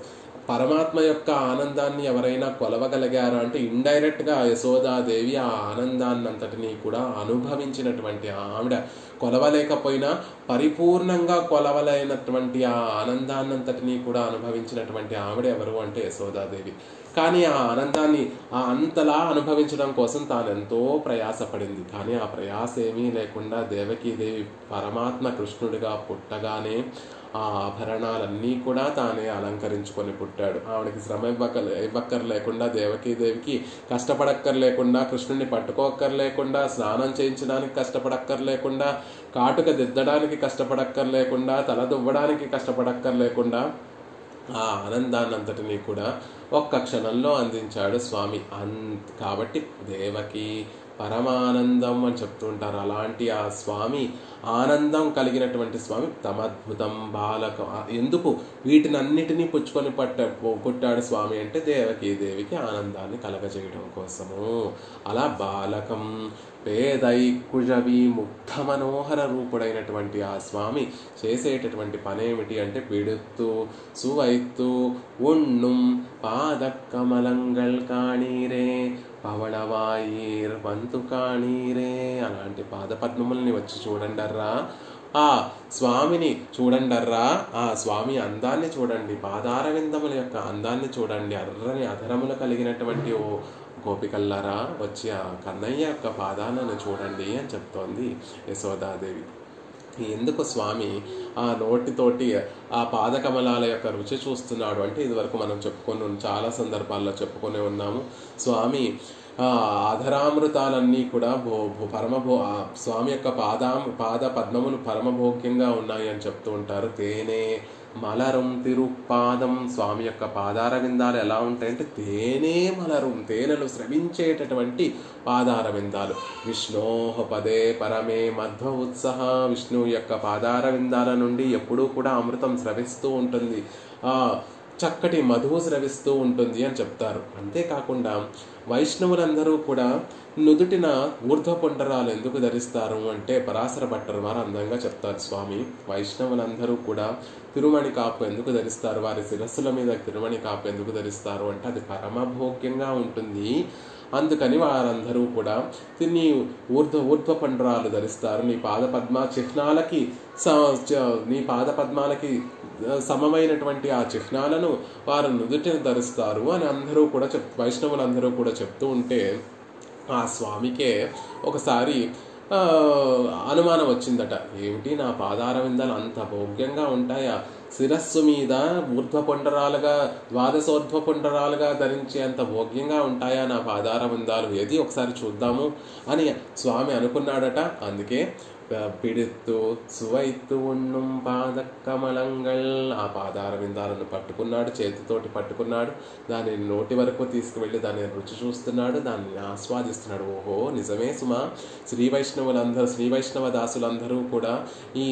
పరమాత్మ యొక్క ఆనందాన్ని ఎవరైనా కొలవగలిగారు అంటే ఇండైరెక్ట్గా యశోదాదేవి ఆ ఆనందాన్ని అంతటినీ కూడా అనుభవించినటువంటి ఆవిడ. కొలవలేకపోయినా పరిపూర్ణంగా కొలవలేనటువంటి ఆ ఆనందాన్నంతటినీ కూడా అనుభవించినటువంటి ఆవిడ ఎవరు అంటే యశోదాదేవి. కానీ ఆ ఆనందాన్ని అంతలా అనుభవించడం కోసం తాను ఎంతో ప్రయాసపడింది. కానీ ఆ ప్రయాస ఏమీ లేకుండా దేవి పరమాత్మ కృష్ణుడిగా పుట్టగానే ఆ ఆభరణాలన్నీ కూడా తానే అలంకరించుకొని పుట్టాడు. ఆవిడకి శ్రమ ఇవ్వక్కర్లేకుండా, దేవికి కష్టపడక్కర్లేకుండా, కృష్ణుడిని పట్టుకోక్కర్లేకుండా, స్నానం చేయించడానికి కష్టపడక్కర్లేకుండా, కాటుక దిద్దడానికి కష్టపడక్కర్లేకుండా, తల దువ్వడానికి కష్టపడక్కర్లేకుండా ఆ ఆనందాన్నంతటినీ కూడా ఒక్క క్షణంలో అందించాడు స్వామి. కాబట్టి దేవకి పరమానందం అని చెప్తుంటారు. అలాంటి ఆ స్వామి, ఆనందం కలిగినటువంటి స్వామి, తమద్భుతం బాలకం. ఎందుకు వీటినన్నిటినీ పుచ్చుకొని పుట్టాడు స్వామి అంటే దేవికి ఆనందాన్ని కలగజేయడం కోసము. అలా బాలకం పేదైకుజవి ముగ్ధ మనోహర రూపుడైనటువంటి ఆ స్వామి చేసేటటువంటి పనేమిటి అంటే పిడుత్తు సువైత్తు ఉణ్ణుం పాదకమలంగల్ కాణీరే పవళవాయీర్ వంతు కాణీరే. అలాంటి పాదపద్మముల్ని వచ్చి చూడండర్రా, ఆ స్వామిని చూడండర్రా, ఆ స్వామి అందాన్ని చూడండి, పాదార విందముల యొక్క అందాన్ని చూడండి, అర్రని అధరములు కలిగినటువంటి ఓ గోపికల్లారా వచ్చి ఆ కన్నయ్య యొక్క పాదాలను చూడండి అని చెప్తోంది యశోదాదేవి. ఎందుకు స్వామి ఆ నోటితోటి ఆ పాదకమలాల యొక్క రుచి చూస్తున్నాడు అంటే ఇదివరకు మనం చాలా సందర్భాల్లో చెప్పుకొని ఉన్నాము. స్వామి ఆధరామృతాలన్నీ కూడా స్వామి యొక్క పాద పద్మములు పరమభోగ్యంగా ఉన్నాయి అని చెప్తూ ఉంటారు. తేనె మలరం తిరుపాదం, స్వామి యొక్క పాదార విందాలు ఎలా ఉంటాయంటే తేనె మలరం, తేనెలు స్రవించేటటువంటి పాదార విందాలు. విష్ణోహ పదే పరమే మధ్వ ఉత్సహ, విష్ణువు యొక్క పాదార విందాల నుండి ఎప్పుడూ కూడా అమృతం స్రవిస్తూ ఉంటుంది, చక్కటి మధువు స్రవిస్తూ ఉంటుంది అని చెప్తారు. అంతేకాకుండా వైష్ణవులందరూ కూడా నుదుటిన ఊర్ధ్వపుండరాలు ఎందుకు ధరిస్తారు అంటే పరాశర భట్టరు వారు అందంగా చెప్తారు. స్వామి వైష్ణవులందరూ కూడా తిరుమణి కాపు ఎందుకు ధరిస్తారు, వారి శిరస్సుల మీద తిరుమణి కాపు ఎందుకు ధరిస్తారు అంటే అది పరమభోగ్యంగా ఉంటుంది, అందుకని వారందరూ కూడా నీ ఊర్ధ్వపుండరాలు ధరిస్తారు. నీ పాదపద్మ చిహ్నాలకి నీ పాదపద్మాలకి సమమైనటువంటి ఆ చిహ్నాలను వారు నుదుటిని ధరిస్తారు అని అందరూ కూడా వైష్ణవులందరూ కూడా చెప్తూ ఉంటే ఆ స్వామికే ఒకసారి అనుమానం వచ్చిందట. ఏమిటి నా పాదార విందాలు అంత భోగ్యంగా ఉంటాయా, శిరస్సు మీద ఊర్ధ్వపుండరాలుగా ద్వాదశోర్ధ్వపుండరాలుగా ధరించేంత భోగ్యంగా ఉంటాయా నా పాదార విందాలు, ఏది ఒకసారి చూద్దాము అని స్వామి అనుకున్నాడట. అందుకే పిడిత్తు సువైత్తు ఉన్నుం పాద కమలంగల్, ఆ పాదార విందాలను పట్టుకున్నాడు, చేతితోటి పట్టుకున్నాడు, దానిని నోటి వరకు తీసుకువెళ్ళి దాన్ని రుచి చూస్తున్నాడు, దాన్ని ఆస్వాదిస్తున్నాడు. ఓహో నిజమే సుమా, శ్రీ వైష్ణవ దాసులందరూ కూడా ఈ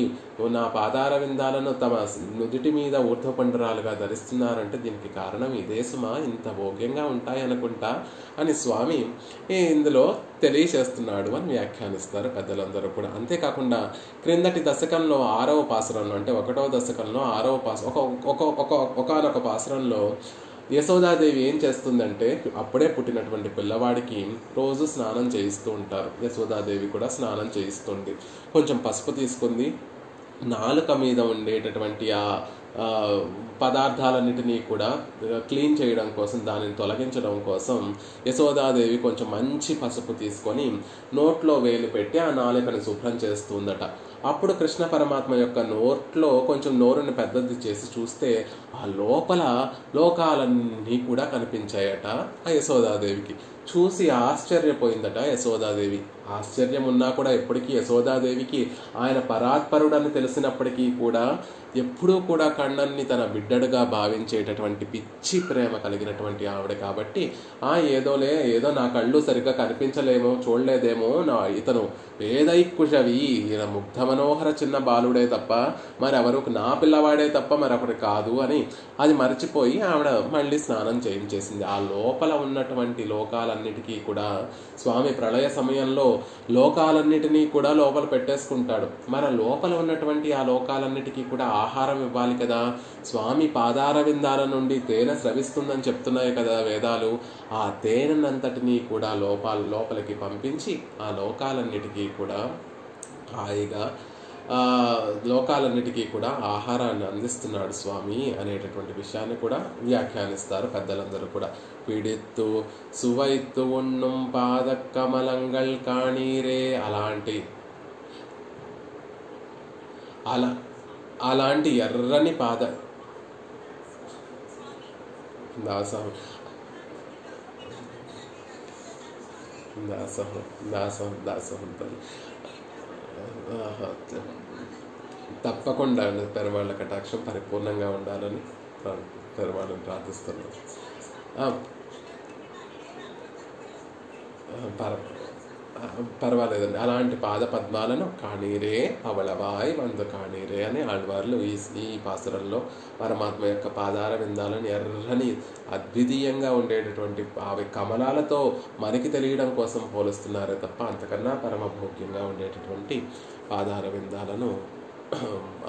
నా పాదార విందాలను తమ నుదుటి మీద ఊర్ధ్వపండరాలుగా ధరిస్తున్నారంటే దీనికి కారణం ఇదే సుమా, ఇంత భోగ్యంగా ఉంటాయనుకుంటా అని స్వామి ఇందులో తెలియచేస్తున్నాడు అని వ్యాఖ్యానిస్తారు పెద్దలందరూ కూడా. అంతేకాకుండా క్రిందటి దశకంలో 6వ పాసురంలో, అంటే 1వ దశకంలో 6వ ఒకనొక పాసురంలో యశోదాదేవి ఏం చేస్తుందంటే, అప్పుడే పుట్టినటువంటి పిల్లవాడికి రోజు స్నానం చేయిస్తూ ఉంటారు. యశోదాదేవి కూడా స్నానం చేయిస్తుంది. కొంచెం పసుపు తీసుకుంది, నాలుక మీద ఉండేటటువంటి ఆ పదార్థాలన్నిటినీ కూడా క్లీన్ చేయడం కోసం, దానిని తొలగించడం కోసం యశోదాదేవి కొంచెం మంచి పసుపు తీసుకొని నోట్లో వేలు పెట్టి ఆ నాలుకని శుభ్రం చేస్తుందట. అప్పుడు కృష్ణ పరమాత్మ యొక్క నోట్లో కొంచెం నోరుని పెద్దది చేసి చూస్తే ఆ లోపల లోకాలన్నీ కూడా కనిపించాయట ఆ యశోదాదేవికి. చూసి ఆశ్చర్యపోయిందట యశోదాదేవి. ఆశ్చర్యం ఉన్నా కూడా ఎప్పటికీ యశోదాదేవికి ఆయన పరాత్పరుడని తెలిసినప్పటికీ కూడా ఎప్పుడూ కూడా కన్నన్ని తన బిడ్డడుగా భావించేటటువంటి పిచ్చి ప్రేమ కలిగినటువంటి ఆవిడ కాబట్టి, ఏదో నా కళ్ళు సరిగ్గా కనిపించలేమో, చూడలేదేమో, ఇతను వేదైక్కుశవి, ఈయన ముగ్ధ మనోహర చిన్న బాలుడే తప్ప మరెవరు, నా పిల్లవాడే తప్ప మరొకటి కాదు అని అది మర్చిపోయి ఆవిడ మళ్ళీ స్నానం చేయించేసింది. ఆ లోపల ఉన్నటువంటి లోకాలన్నిటికీ కూడా స్వామి ప్రళయ సమయంలో లోకాలన్నిటినీ కూడా లోపల పెట్టేసుకుంటాడు. మన లోపల ఉన్నటువంటి ఆ లోకాలన్నిటికీ కూడా ఆహారం ఇవ్వాలి కదా. స్వామి పాదార విందాల నుండి తేనె స్రవిస్తుందని చెప్తున్నాయి కదా వేదాలు. ఆ తేనెనంతటినీ కూడా లోపలికి పంపించి ఆ లోకాలన్నిటికీ కూడా హాయిగా లోకాలన్నిటికీ కూడా ఆహారాన్ని అందిస్తున్నాడు స్వామి అనేటటువంటి విషయాన్ని కూడా వ్యాఖ్యానిస్తారు పెద్దలందరూ కూడా. పిడిత్తు సువైత్తు ఉన్నుం పాద కమలంగల్ కాణీరే, అలాంటి ఎర్రని పాద దాసం తప్పకుండా పెరుమాళ్ళ కటాక్షం పరిపూర్ణంగా ఉండాలని పెరుమాళ్ళని ప్రార్థిస్తున్నాను. పర్వాలేదండి. అలాంటి పాద పద్మాలను కాణీరే అవళవాయ్ వందు కాణీరే అని ఆళ్వార్లు ఈ పాసురంలో పరమాత్మ యొక్క పాదార విందాలను ఎర్రని అద్వితీయంగా ఉండేటటువంటి అవి కమలాలతో మనకి తెలియడం కోసం పోలుస్తున్నారే తప్ప అంతకన్నా పరమ భోగ్యంగా ఉండేటటువంటి పాదార విందాలను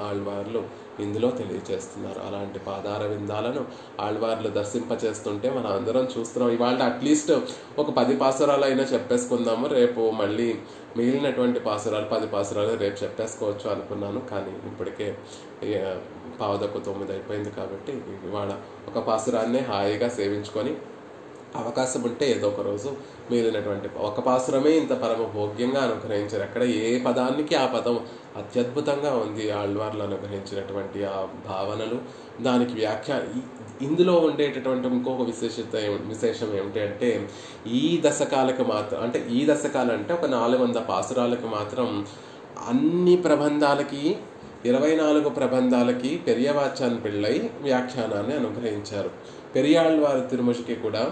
ఆళ్వార్లు ఇందులో తెలియచేస్తున్నారు. అలాంటి పాదార విందాలను ఆళ్వార్లు దర్శింపచేస్తుంటే మనం అందరం చూస్తున్నాం. ఇవాళ అట్లీస్ట్ ఒక 10 పాసురాలు అయినా చెప్పేసుకుందాము. రేపు మళ్ళీ మిగిలినటువంటి 10 పాసురాలు రేపు చెప్పేసుకోవచ్చు అనుకున్నాను. కానీ ఇప్పటికే 8:45 అయిపోయింది కాబట్టి ఇవాళ ఒక పాసురాన్నే హాయిగా సేవించుకొని అవకాశం ఉంటే ఏదో ఒక రోజు మిగిలినటువంటి ఒక పాసురమే ఇంత పరమ భోగ్యంగా అనుగ్రహించారు. ఎక్కడ ఏ పదానికి ఆ పదం అత్యద్భుతంగా ఉంది. ఆళ్వార్లు అనుగ్రహించినటువంటి ఆ భావనలు, దానికి ఇందులో ఉండేటటువంటి ఇంకొక విశేషం ఏమిటి అంటే ఈ దశకాలకు మాత్రం, అంటే ఈ దశకాలంటే ఒక 400 పాసురాలకు మాత్రం అన్ని ప్రబంధాలకి 24 ప్రబంధాలకి పెరియవాచాన్ పిళ్ళై వ్యాఖ్యానాన్ని అనుగ్రహించారు. పెరియాళ్వారి తిరుమషికి కూడా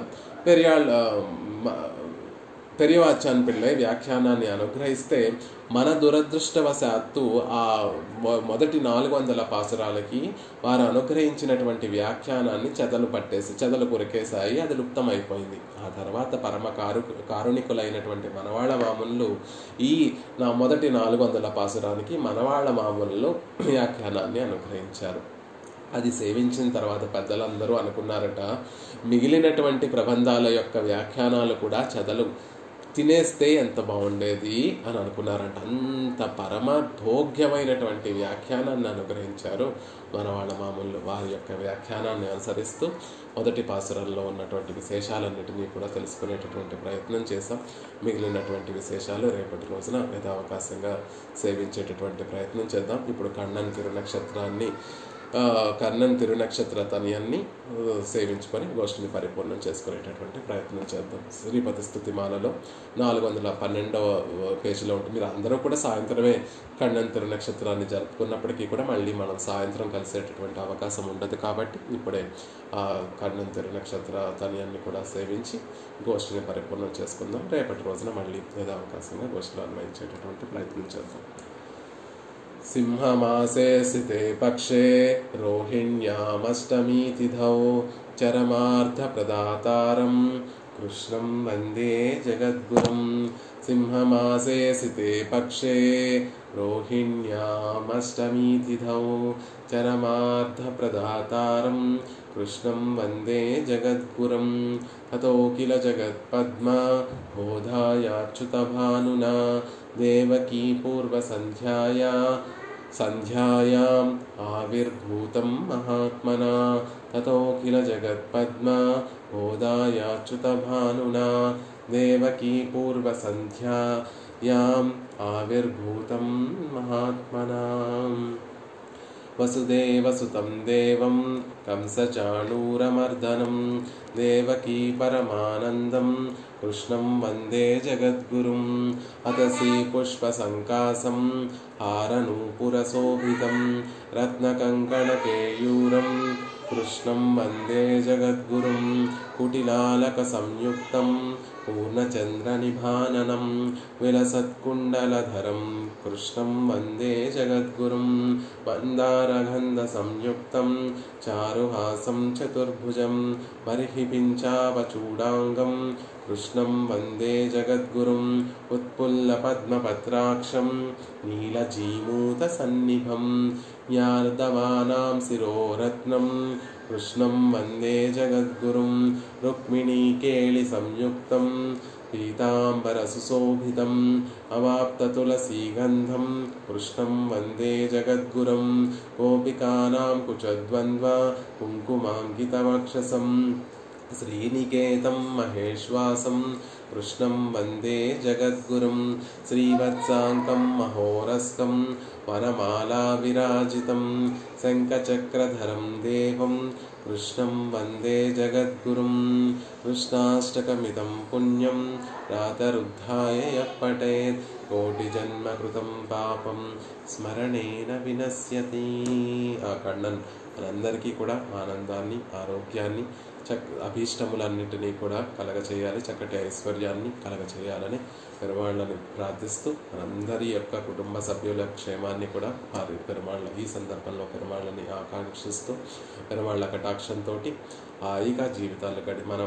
పెరియవాచాన్ పిళ్ళై వ్యాఖ్యానాన్ని అనుగ్రహిస్తే మన దురదృష్టవశాత్తు ఆ మొదటి 400 పాసురాలకి వారు అనుగ్రహించినటువంటి వ్యాఖ్యానాన్ని చెదలు కొరికేశాయి. అది లుప్తమైపోయింది. ఆ తర్వాత పరమ కారుణికులైనటువంటి మనవాళ్ళ మామూలు ఈ మొదటి 400 పాసురానికి మనవాళ్ళ మామూలు వ్యాఖ్యానాన్ని అనుగ్రహించారు. అది సేవించిన తర్వాత పెద్దలందరూ అనుకున్నారట, మిగిలినటువంటి ప్రబంధాల యొక్క వ్యాఖ్యానాలు కూడా చెదలు తినేస్తే ఎంత బాగుండేది అని అనుకున్నారంట. అంత పరమ భోగ్యమైనటువంటి వ్యాఖ్యానాన్ని అనుగ్రహించారు మనవాళ్ళ మామూలు. వారి యొక్క వ్యాఖ్యానాన్ని అనుసరిస్తూ మొదటి పాసురంలో ఉన్నటువంటి విశేషాలన్నిటినీ కూడా తెలుసుకునేటటువంటి ప్రయత్నం చేశాం. మిగిలినటువంటి విశేషాలు రేపటి రోజున యథావకాశంగా సేవించేటటువంటి ప్రయత్నం చేద్దాం. ఇప్పుడు కన్నన్ తిరునక్షత్రాన్ని కర్ణన్ తిరునక్షత్ర తనియాన్ని సేవించుకొని గోష్ఠిని పరిపూర్ణం చేసుకునేటటువంటి ప్రయత్నం చేద్దాం. శ్రీపతి స్తుతిమాలలో 412వ పేజీలో ఉంటుంది. మీరు అందరూ కూడా సాయంత్రమే కర్ణన్ తిరునక్షత్రాన్ని జరుపుకున్నప్పటికీ కూడా మళ్ళీ మనం సాయంత్రం కలిసేటటువంటి అవకాశం ఉండదు కాబట్టి ఇప్పుడే కర్ణన్ తిరునక్షత్ర తనియాన్ని కూడా సేవించి గోష్ఠిని పరిపూర్ణం చేసుకుందాం. రేపటి రోజున మళ్ళీ ఏదో అవకాశంగా గోష్ఠిలో అన్వయించేటటువంటి ప్రయత్నం చేద్దాం. సింహమాసే సితే పక్షే రోహిణ్యామష్టమీ తిథౌ చరమార్థప్రదాతారం కృష్ణం వందే జగద్గురుం. సింహమాసే సితే పక్షే రోహిణ్యామష్టమీ తిథౌ చరమార్థప్రదాతారం కృష్ణం వందే జగద్గురుం. తతో కిల జగత్పద్మ బోధాయాచ్యుతభానునా దేవకీ సంధ్యాయాం ఆవిర్భూతం మహాత్మనా. తతో కిల జగత్పద్మ బోధాయాచ్యుతభానునా దేవకీ సంధ్యాయాం ఆవిర్భూతం మహాత్మనా. వసుదేవసుతం దేవం కంసచాణూరమర్దనం దేవకీ పరమానందం కృష్ణం వందే జగద్గురుం. అతసీ పుష్పసంకాసం హారనూపురశోభితం రత్నకంకణకేయూరం కృష్ణం వందే జగద్గురుం. కుటిలాలక సంయుక్తం పూర్ణచంద్రనిభాననం విలసత్కుండలధరం కృష్ణం వందే జగద్గురుం. మందారగంధ సంయుక్తం చారుహాసం చతుర్భుజం బర్హిపించావచూడాంగం కృష్ణం వందే జగద్గురుం. ఉత్పుల్ల పద్మపత్రాక్షం నీలజీమూత సన్నిభం యార్దవానాం శిరోరత్నం కృష్ణం వందే జగద్గురుం. రుక్మిణీకేళి సంయుక్తం పీతాంబర సుశోభితం అవాప్తతులసీగంధం కృష్ణం వందే జగద్గురుం. గోపికానాం కుచద్వంద్వ కుంకుమాంకితవక్షసం శ్రీనికేతం మహేశ్వాసం కృష్ణం వందే జగద్గురుం. శ్రీవత్సాంకం మహోరస్కం వనమాలా విరాజితం శంఖచక్రధరం దేవం కృష్ణం వందే జగద్గురుం. కృష్ణాష్టకమిదం పుణ్యం రాతరుద్ధాయ యః పఠేత్ కోటిజన్మకృతం పాపం స్మరణేన వినశ్యతి. ఆ కర్ణన్ మనందరికీ కూడా ఆనందాన్ని, ఆరోగ్యాన్ని, అభీష్టములన్నింటినీ కూడా కలగచేయాలి, చక్కటి ఐశ్వర్యాన్ని కలగచేయాలని పెరుమాళ్ళని ప్రార్థిస్తూ మనందరి యొక్క కుటుంబ సభ్యుల క్షేమాన్ని కూడా వారి పెరుమాళ్ళ ఈ సందర్భంలో పెరుమాళ్ళని ఆకాంక్షిస్తూ పెరుమాళ్ళ కటాక్షంతో హాయిగా జీవితాలు గడి మన